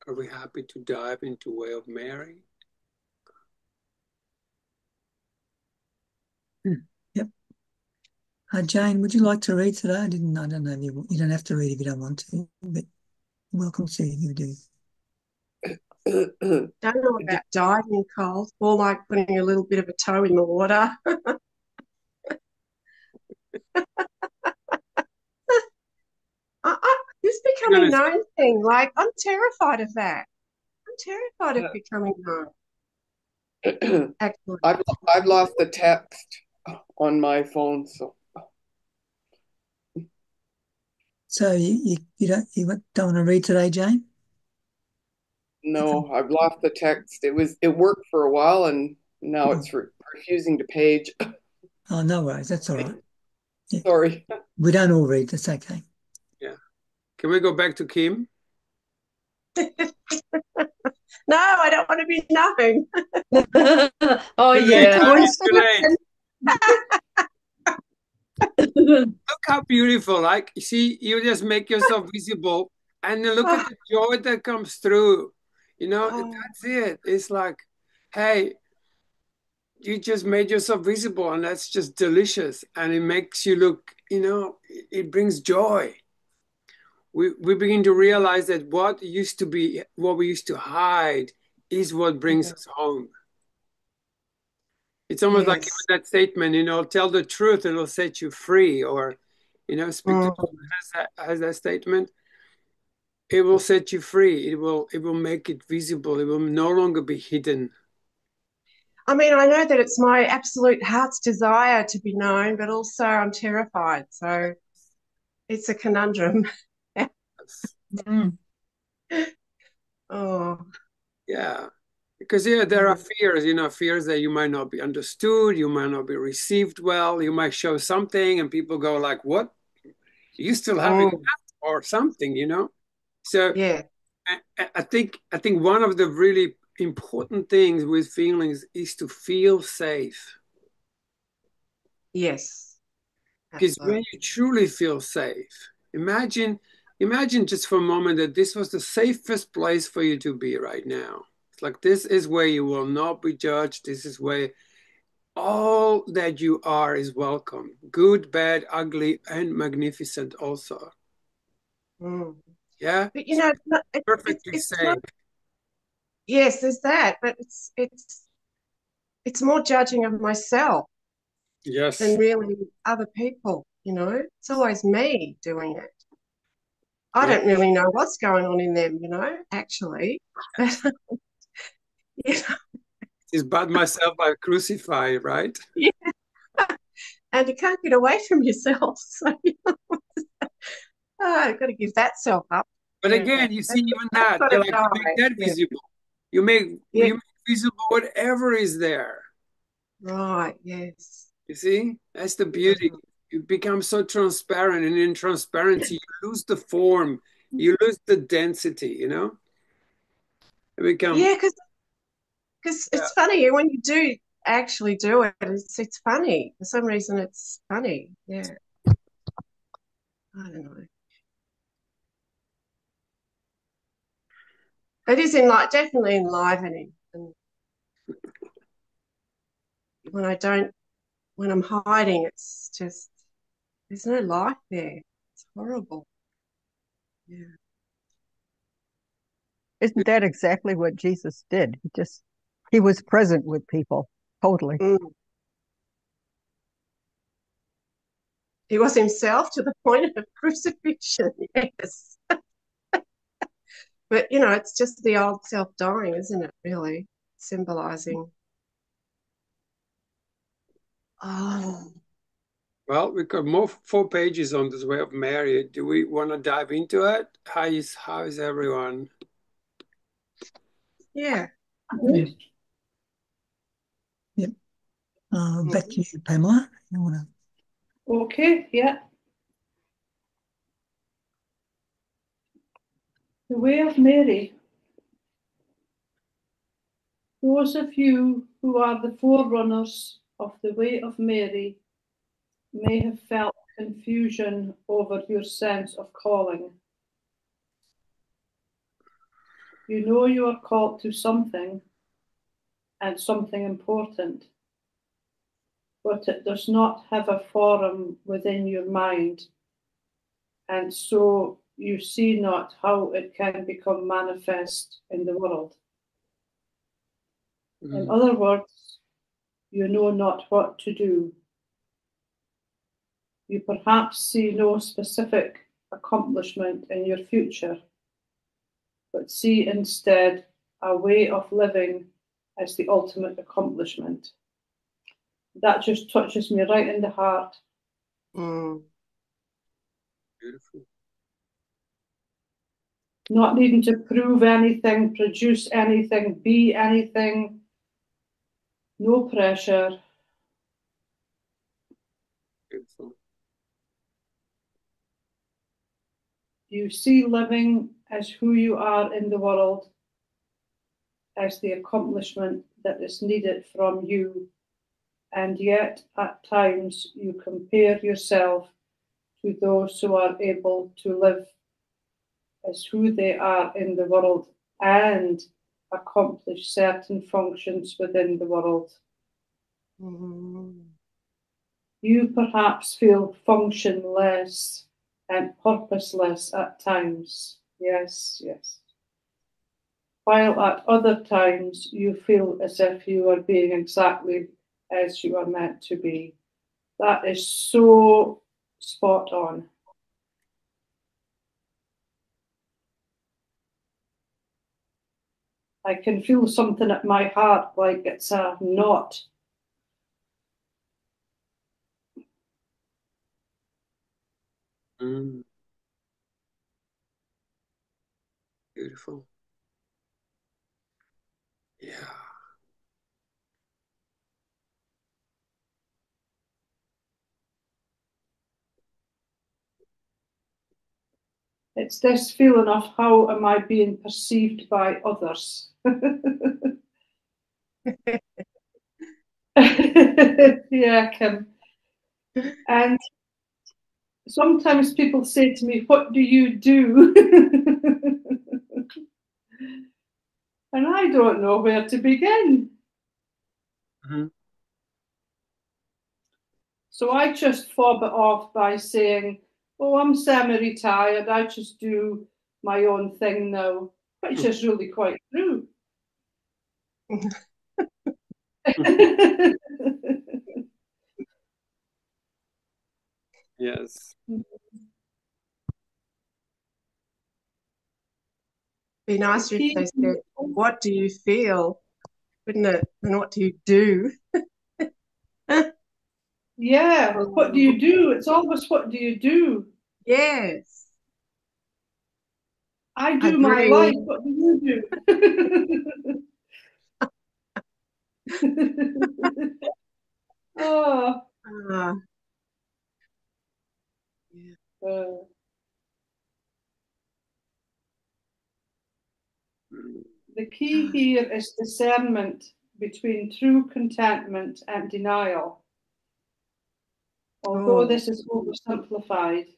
[SPEAKER 2] Are we happy to dive into Way of Mary?
[SPEAKER 3] Yep. Jane, would you like to read today? I don't know if you don't have to read if you don't want to, but welcome to if you do.
[SPEAKER 10] Don't know about diving, Cole. More like putting a little bit of a toe in the water. This becoming known thing, like I'm terrified of that. I'm terrified of becoming known. Excellent.
[SPEAKER 5] I've lost the text on my phone, so.
[SPEAKER 3] So you don't want to read today, Jane?
[SPEAKER 5] No, I've lost the text. It worked for a while, and now it's refusing to page.
[SPEAKER 3] Oh, no worries. That's all right. Yeah.
[SPEAKER 5] Sorry.
[SPEAKER 3] We don't all read. That's okay.
[SPEAKER 2] Yeah. Can we go back to Kim?
[SPEAKER 10] No, I don't want to be known.
[SPEAKER 6] Oh, yeah.
[SPEAKER 2] Look how beautiful. Like, you see, you just make yourself visible, and then look at the joy that comes through. You know, that's it. It's like, hey, you just made yourself visible, and that's just delicious. And it makes you look, you know, it brings joy. We begin to realize that what used to be, what we used to hide is what brings us home. It's almost like that statement, you know, tell the truth, it'll set you free. Or, you know, speak to truth has that statement. It will set you free. It will make it visible. It will no longer be hidden.
[SPEAKER 10] I mean, I know that it's my absolute heart's desire to be known, but also I'm terrified. So it's a conundrum. Oh.
[SPEAKER 2] Yeah. Because there are fears, you know, fears that you might not be understood, you might not be received well, you might show something and people go like, what? You still having that or something, you know? So
[SPEAKER 10] yeah.
[SPEAKER 2] I think one of the really important things with feelings is to feel safe.
[SPEAKER 10] Yes.
[SPEAKER 2] Because when you truly feel safe, imagine just for a moment that this was the safest place for you to be right now. It's like, this is where you will not be judged. This is where all that you are is welcome. Good, bad, ugly, and magnificent also. Yeah?
[SPEAKER 10] But you know,
[SPEAKER 2] perfectly safe.
[SPEAKER 10] Not, yes, there's that, but it's more judging of myself.
[SPEAKER 2] Yes.
[SPEAKER 10] Than really other people, you know. It's always me doing it. I don't really know what's going on in them, you know, actually. You know.
[SPEAKER 2] It's but myself I crucify, right?
[SPEAKER 10] Yeah. And you can't get away from yourself. So you know, I've got to give that self up.
[SPEAKER 2] But again, you see, even that, you make that visible. You make visible whatever is there.
[SPEAKER 10] Right, yes.
[SPEAKER 2] You see? That's the beauty. You become so transparent, and in transparency, you lose the form, you lose the density, you know? You become...
[SPEAKER 10] Yeah, because it's funny when you do actually do it, it's funny. For some reason, it's funny. Yeah. I don't know. It is definitely enlivening. And when I'm hiding, it's just, there's no life there. It's horrible. Yeah.
[SPEAKER 8] Isn't that exactly what Jesus did? He was present with people, totally.
[SPEAKER 10] He was himself to the point of crucifixion, yes. But, you know, it's just the old self dying, isn't it, really? Symbolizing. Oh.
[SPEAKER 2] Well, we've got 4 pages on this Way of Mary. Do we want to dive into it? How is everyone?
[SPEAKER 10] Yeah.
[SPEAKER 3] Yep. Back to you, Pamela. You want to?
[SPEAKER 4] Okay, yeah. The Way of Mary. Those of you who are the forerunners of the Way of Mary may have felt confusion over your sense of calling. You know you are called to something, and something important, but it does not have a forum within your mind, and so you see not how it can become manifest in the world. In other words, you know not what to do. You perhaps see no specific accomplishment in your future, but see instead a way of living as the ultimate accomplishment. That just touches me right in the heart.
[SPEAKER 10] Mm.
[SPEAKER 2] Beautiful.
[SPEAKER 4] Not needing to prove anything, produce anything, be anything. No pressure.
[SPEAKER 2] Beautiful.
[SPEAKER 4] You see living as who you are in the world as the accomplishment that is needed from you, and yet at times you compare yourself to those who are able to live as who they are in the world and accomplish certain functions within the world.
[SPEAKER 10] Mm.
[SPEAKER 4] You perhaps feel functionless and purposeless at times. Yes, yes. While at other times you feel as if you are being exactly as you are meant to be. That is so spot on. I can feel something at my heart like it's a knot.
[SPEAKER 2] Beautiful. Yeah.
[SPEAKER 4] It's this feeling of how am I being perceived by others. Yeah, Kim. And sometimes people say to me, "What do you do?" And I don't know where to begin.
[SPEAKER 2] Mm-hmm.
[SPEAKER 4] So I just fob it off by saying, "Oh, I'm semi-retired. I just do my own thing now," which is really quite true.
[SPEAKER 2] Yes.
[SPEAKER 10] Be nicer if they said, "What do you feel?" Wouldn't it? And what do you do?
[SPEAKER 4] Yeah, what do you do? It's always what do you do?
[SPEAKER 10] Yes.
[SPEAKER 4] I do my
[SPEAKER 10] Agree.
[SPEAKER 4] life. What do you do? Oh.
[SPEAKER 10] Ah, yeah.
[SPEAKER 4] The key here is discernment between true contentment and denial. Although
[SPEAKER 10] Oh.
[SPEAKER 4] this is oversimplified,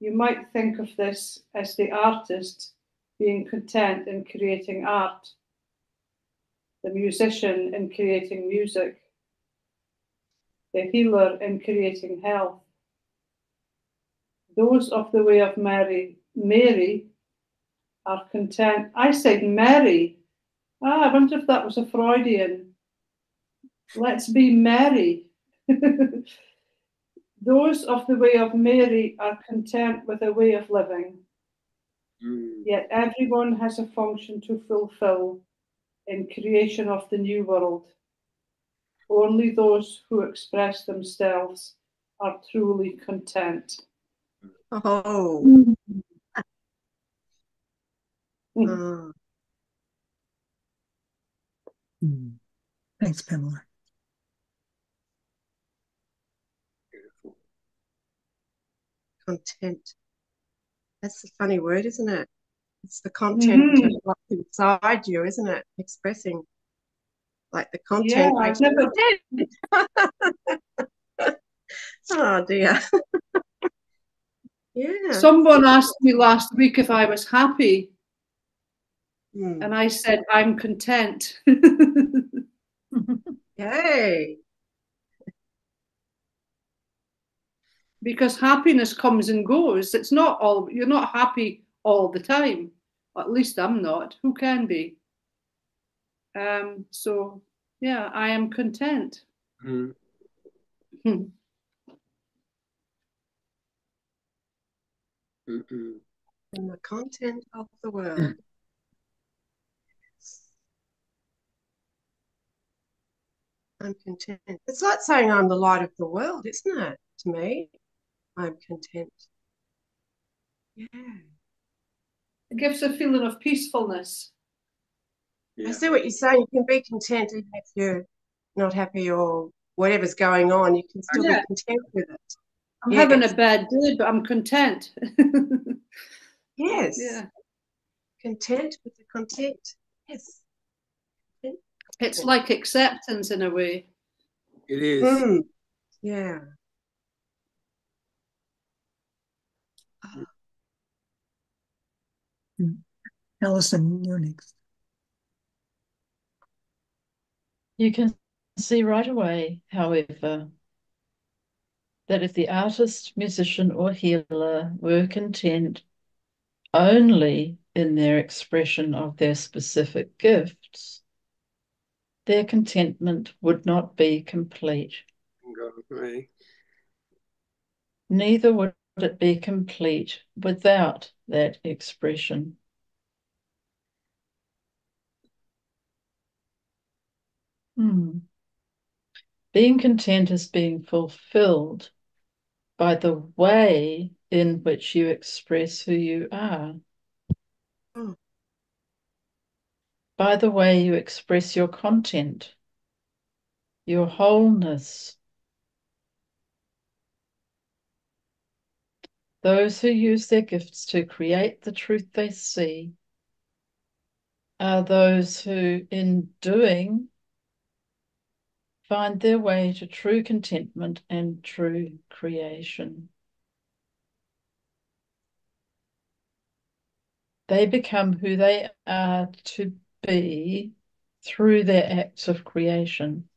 [SPEAKER 4] you might think of this as the artist being content in creating art, the musician in creating music, the healer in creating health. Those of the Way of Mary are content. I said Mary. I wonder if that was a Freudian. Let's be merry. Those of the Way of Mary are content with a way of living. Yet everyone has a function to fulfill in creation of the new world. Only those who express themselves are truly content.
[SPEAKER 10] Oh.
[SPEAKER 3] Thanks, Pamela.
[SPEAKER 10] content. That's a funny word, isn't it? It's the content of what's inside you, isn't it? Expressing. Like the content
[SPEAKER 4] Yeah,
[SPEAKER 10] makes
[SPEAKER 4] I've never.
[SPEAKER 10] you content. Oh dear. Yeah.
[SPEAKER 4] Someone asked me last week if I was happy,
[SPEAKER 10] Hmm.
[SPEAKER 4] and I said I'm content.
[SPEAKER 10] Yay.
[SPEAKER 4] Because happiness comes and goes. It's not all, you're not happy all the time. At least I'm not. Who can be? So yeah, I am content.
[SPEAKER 2] Mm.
[SPEAKER 10] In the content of the world. I'm content. It's like saying I'm the light of the world, isn't it? To me, I'm content. Yeah.
[SPEAKER 4] It gives a feeling of peacefulness.
[SPEAKER 10] I see what you're saying. You can be content even if you're not happy or whatever's going on. You can still be content with it.
[SPEAKER 4] I'm having a bad day, but I'm content.
[SPEAKER 10] Yes.
[SPEAKER 4] Yeah.
[SPEAKER 10] Content with the content. Yes.
[SPEAKER 4] It's like acceptance in a way.
[SPEAKER 2] It is.
[SPEAKER 10] Yeah.
[SPEAKER 3] Alison, you're next.
[SPEAKER 6] You can see right away, however, that if the artist, musician, or healer were content only in their expression of their specific gifts, their contentment would not be complete.
[SPEAKER 2] Right.
[SPEAKER 6] Neither would it be complete without that expression. Being content is being fulfilled by the way in which you express who you are. By the way you express your content, your wholeness. Those who use their gifts to create the truth they see are those who, in doing, find their way to true contentment and true creation. They become who they are to be through their acts of creation.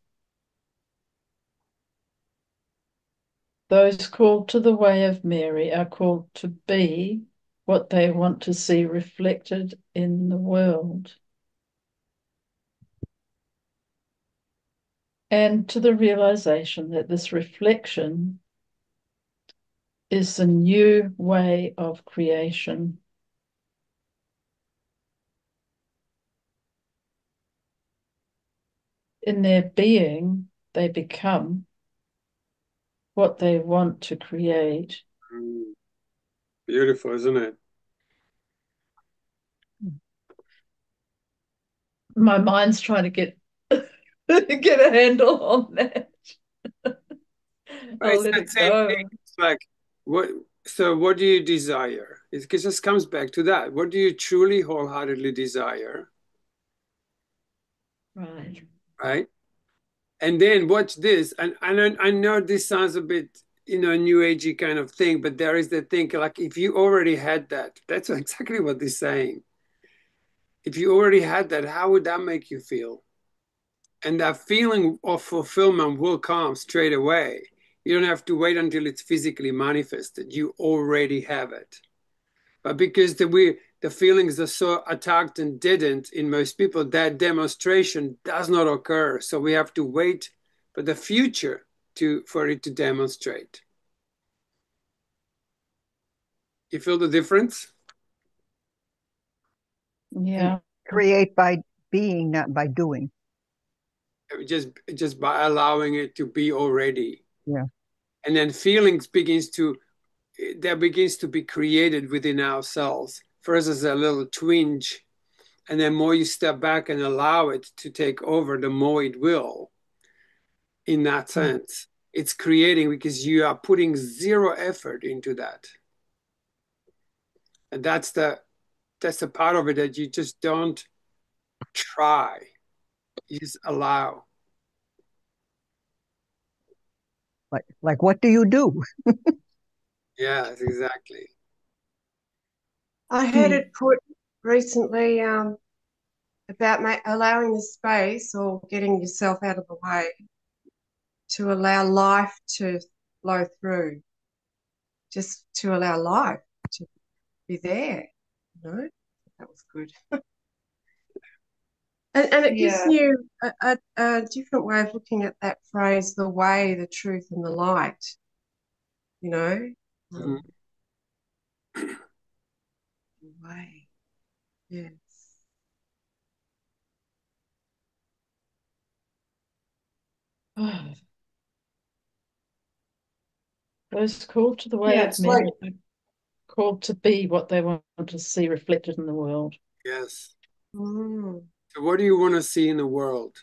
[SPEAKER 6] Those called to the way of Mary are called to be what they want to see reflected in the world. And to the realization that this reflection is the new way of creation. In their being, they become what they want to create.
[SPEAKER 2] Beautiful, isn't it?
[SPEAKER 6] My mind's trying to get a handle on that. I'll let it go.
[SPEAKER 2] It's like, what? So, what do you desire? It just comes back to that. What do you truly, wholeheartedly desire?
[SPEAKER 6] Right.
[SPEAKER 2] Right. And then watch this. And I know this sounds a bit, new agey kind of thing, but there is the thing like if you already had that, that's exactly what they're saying. If you already had that, how would that make you feel? And that feeling of fulfillment will come straight away. You don't have to wait until it's physically manifested. You already have it. But because the feelings are so attacked and didn't in most people, that demonstration does not occur. So we have to wait for the future for it to demonstrate. You feel the difference?
[SPEAKER 6] Yeah.
[SPEAKER 8] Create by being, not by doing.
[SPEAKER 2] Just by allowing it to be already.
[SPEAKER 8] Yeah.
[SPEAKER 2] And then feelings begins to be created within ourselves. First as a little twinge, and then more you step back and allow it to take over, the more it will. In that sense, it's creating, because you are putting zero effort into that. And that's the part of it, that you just don't try. You just allow.
[SPEAKER 8] Like what do you do?
[SPEAKER 2] Yes, exactly.
[SPEAKER 10] I heard it put recently about allowing the space or getting yourself out of the way to allow life to flow through, just to allow life to be there. You know, that was good. And it gives you a different way of looking at that phrase, the way, the truth, and the light. You know,
[SPEAKER 2] Mhm.
[SPEAKER 10] the way. Yes.
[SPEAKER 6] Those called to the way
[SPEAKER 4] Yeah,
[SPEAKER 6] of
[SPEAKER 4] it's like
[SPEAKER 6] merit are called to be what they want to see reflected in the world.
[SPEAKER 2] Yes.
[SPEAKER 10] Mm.
[SPEAKER 2] So what do you want to see in the world?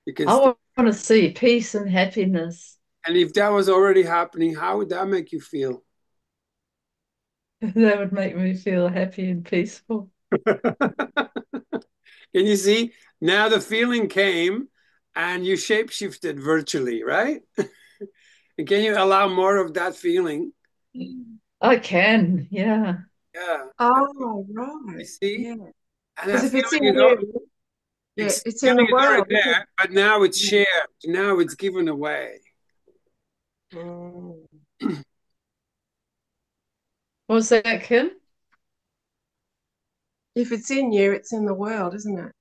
[SPEAKER 2] Because
[SPEAKER 6] I want to see peace and happiness.
[SPEAKER 2] and if that was already happening, how would that make you feel?
[SPEAKER 6] That would make me feel happy and peaceful.
[SPEAKER 2] Can you see? Now the feeling came and you shapeshifted virtually, right? And can you allow more of that feeling?
[SPEAKER 6] I can, yeah.
[SPEAKER 2] Yeah.
[SPEAKER 10] Oh,
[SPEAKER 2] You
[SPEAKER 10] right.
[SPEAKER 2] see?
[SPEAKER 10] Yeah.
[SPEAKER 2] And
[SPEAKER 10] Because
[SPEAKER 2] that
[SPEAKER 10] if it's in
[SPEAKER 2] feeling is
[SPEAKER 10] you, yeah, it's in
[SPEAKER 2] feeling
[SPEAKER 10] the
[SPEAKER 2] is already
[SPEAKER 10] world, isn't
[SPEAKER 2] there, but now it's
[SPEAKER 10] it?
[SPEAKER 2] shared. Now it's given away.
[SPEAKER 10] Mm.
[SPEAKER 6] What was that, Kim?
[SPEAKER 10] If it's in you, it's in the world, isn't it?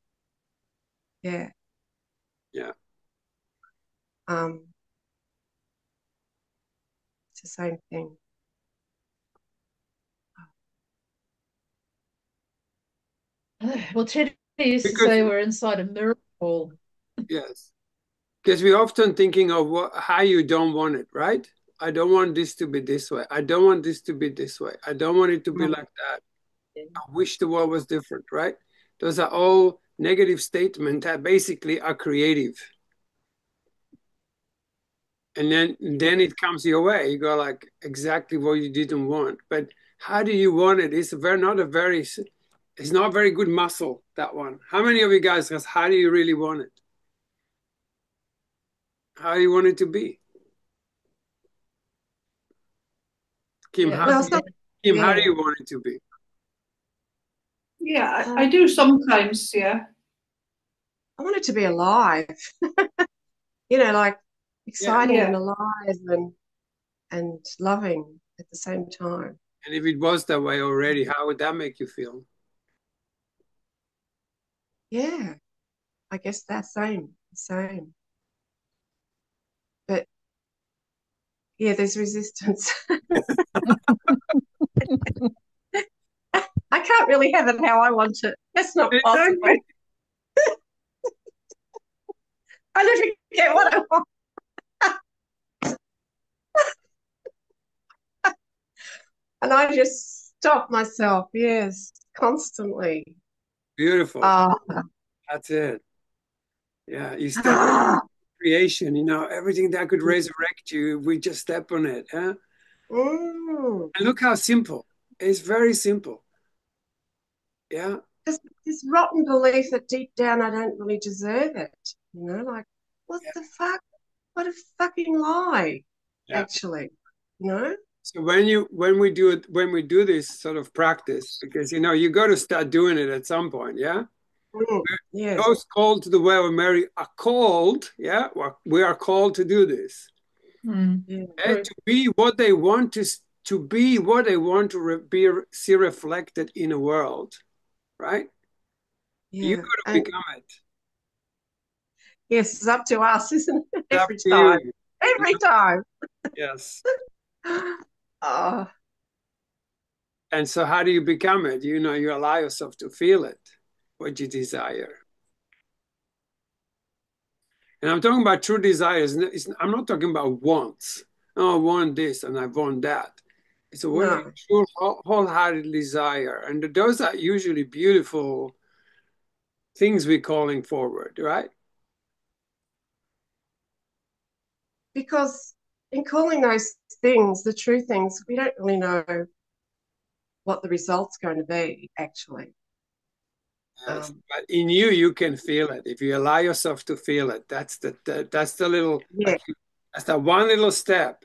[SPEAKER 10] Yeah.
[SPEAKER 2] Yeah.
[SPEAKER 10] It's the same thing.
[SPEAKER 6] Well, Teddy used to
[SPEAKER 2] Because
[SPEAKER 6] say we're inside a miracle.
[SPEAKER 2] yes. Because we're often thinking of how you don't want it, right? I don't want this to be this way. I don't want this to be this way. I don't want it to be
[SPEAKER 10] Mm.
[SPEAKER 2] like that. I wish the world was different, right? Those are all negative statements that basically are creative. And then it comes your way. You go like exactly what you didn't want. But how do you want it? It's not very good muscle, that one. How many of you guys ask, how do you really want it? How do you want it to be? Kim,
[SPEAKER 6] Yeah,
[SPEAKER 10] Well,
[SPEAKER 6] yeah.
[SPEAKER 2] How do
[SPEAKER 10] yeah.
[SPEAKER 2] you want it to be?
[SPEAKER 4] yeah, I do sometimes, yeah.
[SPEAKER 10] I want it to be alive, you know, like
[SPEAKER 2] Yeah.
[SPEAKER 10] exciting and
[SPEAKER 4] Yeah.
[SPEAKER 10] alive and loving at the same time.
[SPEAKER 2] And if it was that way already, how would that make you feel?
[SPEAKER 10] Yeah, I guess that's same. But yeah, there's resistance. I can't really have it how I want it. That's not possible.
[SPEAKER 2] Exactly.
[SPEAKER 10] I never get what I want. And I just stop myself, yes, constantly.
[SPEAKER 2] Beautiful.
[SPEAKER 10] Ah,
[SPEAKER 2] That's it. Yeah, you step
[SPEAKER 10] ah,
[SPEAKER 2] creation, everything that could resurrect you, we just step on it. Huh?
[SPEAKER 10] mm.
[SPEAKER 2] And look how simple. It's very simple. Yeah.
[SPEAKER 10] This rotten belief that deep down I don't really deserve it. Like, what
[SPEAKER 2] Yeah.
[SPEAKER 10] the fuck? What a fucking lie,
[SPEAKER 2] Yeah.
[SPEAKER 10] actually.
[SPEAKER 2] So when we do this sort of practice, because you got to start doing it at some point, yeah.
[SPEAKER 10] Yes.
[SPEAKER 2] Those called to the way of Mary are called, yeah. We are called to do this,
[SPEAKER 10] Yeah.
[SPEAKER 2] to be what they want to be, what they want to see reflected in a world, right? You
[SPEAKER 10] Yeah.
[SPEAKER 2] got to
[SPEAKER 10] And
[SPEAKER 2] become it.
[SPEAKER 10] yes, it's up to us, isn't it?
[SPEAKER 2] It's up
[SPEAKER 10] Every
[SPEAKER 2] to
[SPEAKER 10] time.
[SPEAKER 2] you.
[SPEAKER 10] Every time.
[SPEAKER 2] Yes.
[SPEAKER 10] Oh,
[SPEAKER 2] And so how do you become it? You allow yourself to feel it, what you desire. And I'm talking about true desires. I'm not talking about wants. Oh, I want this and I want that. It's what you
[SPEAKER 10] no.
[SPEAKER 2] true wholehearted desire. And those are usually beautiful things we're calling forward, right?
[SPEAKER 10] Because in calling those things the true things, we don't really know what the result's going to be, actually.
[SPEAKER 2] Yes, but in you, you can feel it. If you allow yourself to feel it, that's the little,
[SPEAKER 10] Yeah.
[SPEAKER 2] like, that's the one little step.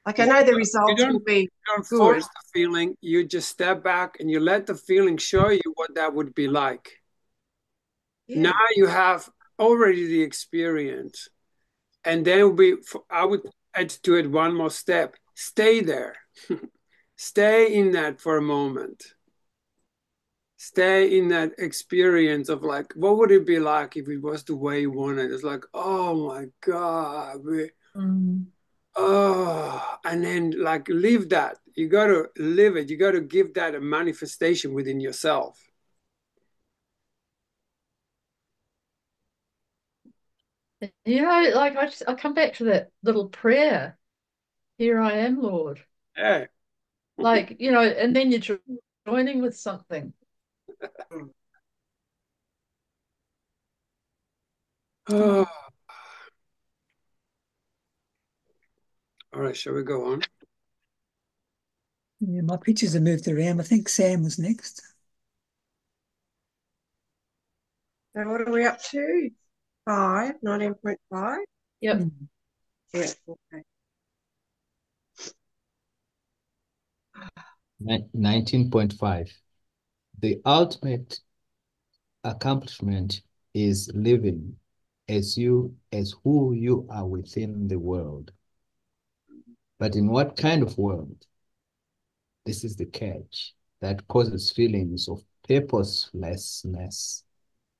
[SPEAKER 10] Like I know the
[SPEAKER 2] You
[SPEAKER 10] results will be
[SPEAKER 2] don't
[SPEAKER 10] good.
[SPEAKER 2] force the feeling. You just step back and you let the feeling show you what that would be like.
[SPEAKER 10] Yeah.
[SPEAKER 2] Now you have already the experience, and then I would add to it one more step. Stay there. Stay in that for a moment. Stay in that experience of like, what would it be like if it was the way you wanted? It's like, oh my God. Oh, and then like live that. You got to live it. You got to give that a manifestation within yourself.
[SPEAKER 6] You know, like I come back to that little prayer. Here I am, Lord.
[SPEAKER 2] Yeah.
[SPEAKER 6] Like, you know, and then you're joining with something.
[SPEAKER 2] Oh. All right, shall we go on?
[SPEAKER 3] Yeah, my pictures have moved around. I think Sam was next.
[SPEAKER 10] So what are we up to? 19.5?
[SPEAKER 6] Yep.
[SPEAKER 10] Yeah, okay.
[SPEAKER 9] 19.5. The ultimate accomplishment is living as who you are within the world. But in what kind of world? This is the catch that causes feelings of purposelessness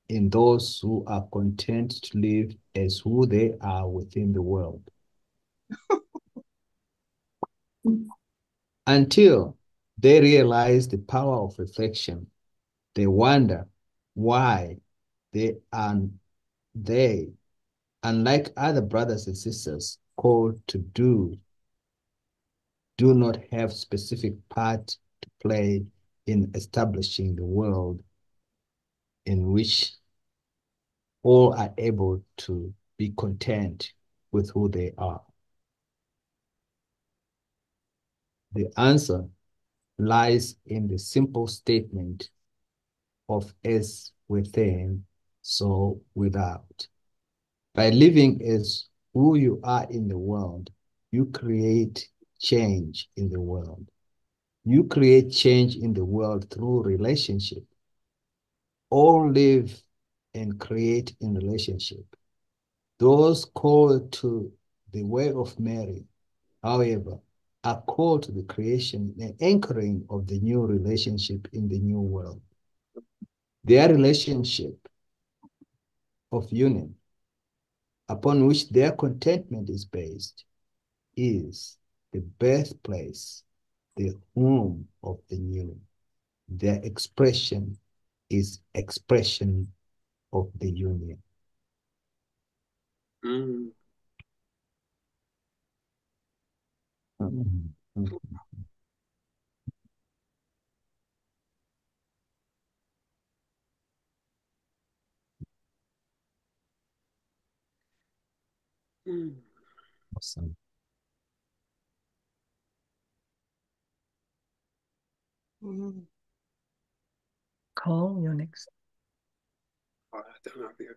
[SPEAKER 9] in those who are content to live as who they are within the world. Until they realize the power of reflection, they wonder why they, unlike other brothers and sisters called to do not have specific part to play in establishing the world in which all are able to be content with who they are. The answer lies in the simple statement of as within, so without. By living as who you are in the world, you create change in the world. You create change in the world through relationship. All live and create in relationship. Those called to the way of Mary, however, are called to the creation and anchoring of the new relationship in the new world. Their relationship of union, upon which their contentment is based, is the birthplace, the home of the new. Their expression is expression of the union.
[SPEAKER 2] Mm. Mm.
[SPEAKER 9] Awesome.
[SPEAKER 3] Cole, you're next.
[SPEAKER 2] Oh, I don't know if you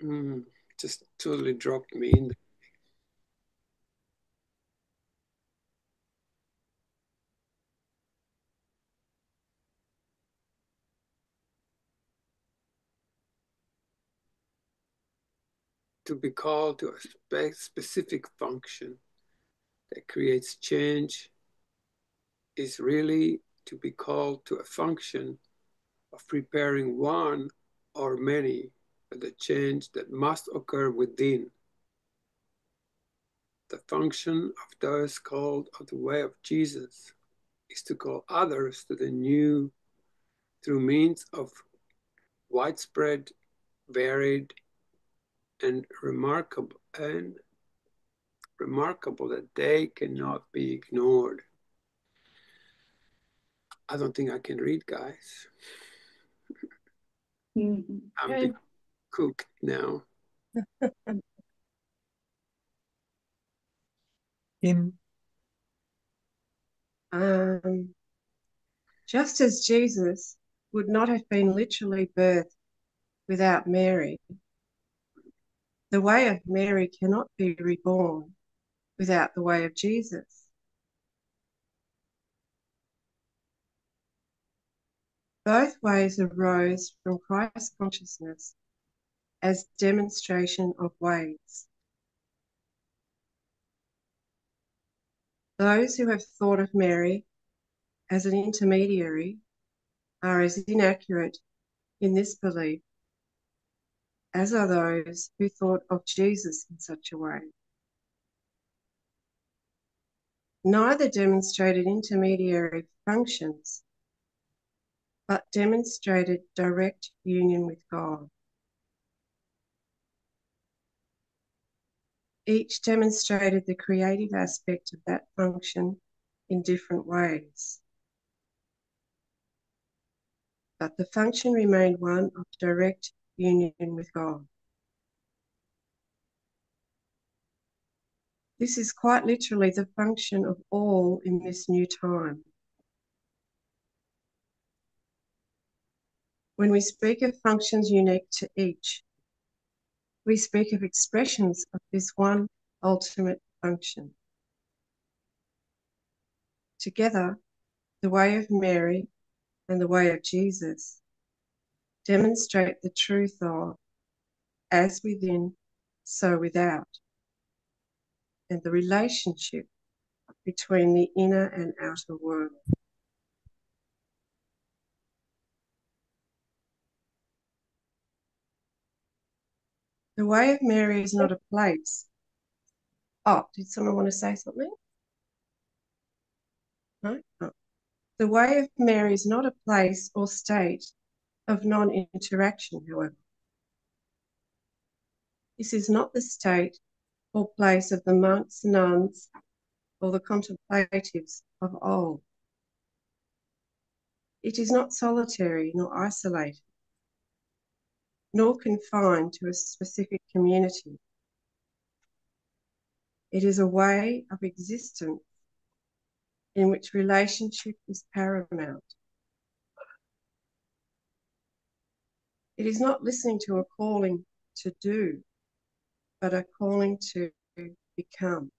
[SPEAKER 2] can. Just totally dropped me in. To be called to a specific function that creates change is really to be called to a function of preparing one or many for the change that must occur within. The function of those called of the way of Jesus is to call others to the new through means of widespread, varied, and remarkable that they cannot be ignored. I don't think I can read, guys. I'm
[SPEAKER 6] Okay.
[SPEAKER 2] cooked now.
[SPEAKER 3] Kim?
[SPEAKER 10] Just as Jesus would not have been literally birthed without Mary, the way of Mary cannot be reborn without the way of Jesus. Both ways arose from Christ consciousness as demonstration of ways. Those who have thought of Mary as an intermediary are as inaccurate in this belief as are those who thought of Jesus in such a way. Neither demonstrated intermediary functions, but demonstrated direct union with God. Each demonstrated the creative aspect of that function in different ways. But the function remained one of direct union with God. This is quite literally the function of all in this new time. When we speak of functions unique to each, we speak of expressions of this one ultimate function. Together, the way of Mary and the way of Jesus demonstrate the truth of as within, so without, and the relationship between the inner and outer world. The way of Mary is not a place. Oh, did someone want to say something? No? Oh. The way of Mary is not a place or state of non-interaction, however. This is not the state or place of the monks, nuns, or the contemplatives of old. It is not solitary nor isolated, nor confined to a specific community. It is a way of existence in which relationship is paramount. It is not listening to a calling to do, but a calling to become.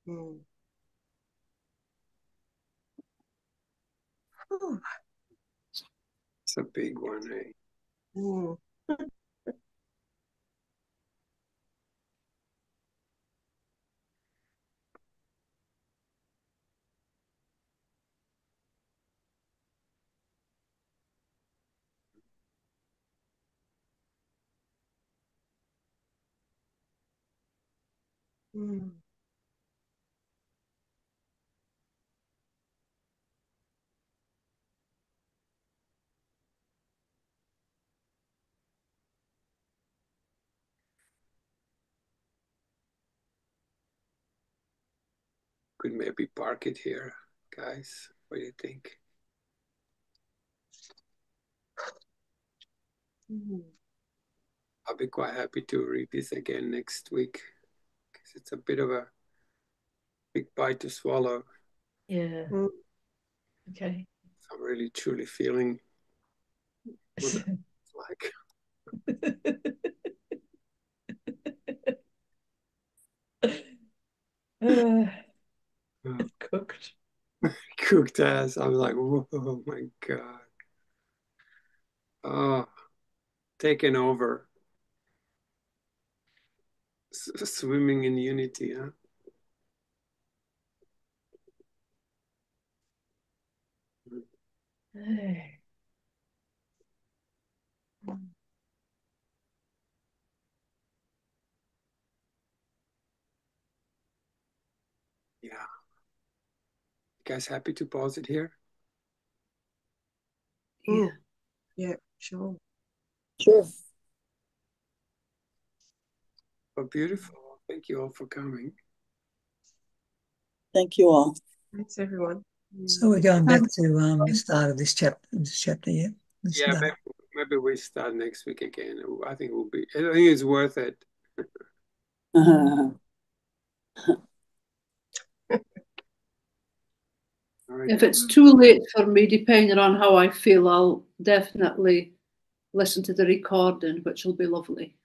[SPEAKER 10] Mm.
[SPEAKER 2] It's a big one, eh?
[SPEAKER 10] Mm. Mm.
[SPEAKER 2] Could maybe park it here, guys. What do you think?
[SPEAKER 10] Mm.
[SPEAKER 2] I'll be quite happy to read this again next week because it's a bit of a big bite to swallow.
[SPEAKER 6] Yeah.
[SPEAKER 10] Mm.
[SPEAKER 6] Okay.
[SPEAKER 2] I'm really truly feeling what that's like.
[SPEAKER 6] Cooked.
[SPEAKER 2] Cooked ass. I'm like, whoa, my God. Oh, taken over. Swimming in unity, huh?
[SPEAKER 6] Hey.
[SPEAKER 2] Yeah. You guys happy to pause it here?
[SPEAKER 10] Mm. Yeah, sure.
[SPEAKER 7] Sure.
[SPEAKER 2] Oh, beautiful. Thank you all for coming.
[SPEAKER 7] Thank you all.
[SPEAKER 10] Thanks, everyone.
[SPEAKER 3] So we're going back to the start of this chapter, yeah?
[SPEAKER 2] Yeah, maybe we start next week again. I think it's worth it. All right.
[SPEAKER 4] If it's too late for me, depending on how I feel, I'll definitely listen to the recording, which will be lovely.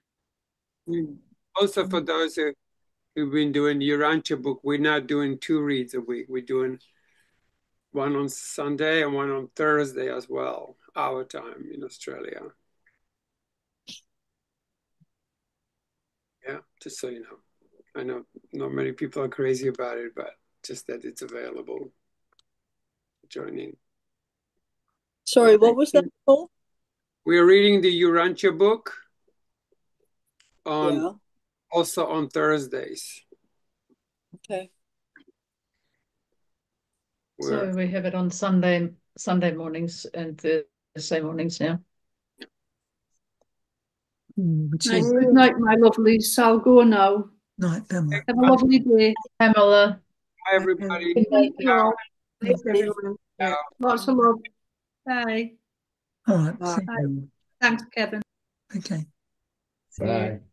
[SPEAKER 2] Also, for those who've been doing the Urantia book, we're not doing 2 reads a week. We're doing one on Sunday and one on Thursday as well, our time in Australia. Yeah, just so you know. I know not many people are crazy about it, but just that it's available. Join in.
[SPEAKER 7] Sorry, what was that called?
[SPEAKER 2] We're reading the Urantia book
[SPEAKER 7] Yeah.
[SPEAKER 2] also on Thursdays.
[SPEAKER 7] Okay.
[SPEAKER 6] So we have it on Sunday mornings and Thursday mornings now.
[SPEAKER 3] Which
[SPEAKER 4] Night,
[SPEAKER 3] is
[SPEAKER 4] good night, my lovelies. I'll go now.
[SPEAKER 3] night, Pamela.
[SPEAKER 4] Have a lovely day.
[SPEAKER 6] Pamela.
[SPEAKER 2] Hi, everybody.
[SPEAKER 6] Good night.
[SPEAKER 10] Thanks, everyone. Yeah.
[SPEAKER 4] Lots of love. Bye.
[SPEAKER 3] All right.
[SPEAKER 10] Bye.
[SPEAKER 3] Thank you.
[SPEAKER 4] Thanks, Kevin.
[SPEAKER 3] Okay.
[SPEAKER 10] See you.
[SPEAKER 9] Bye.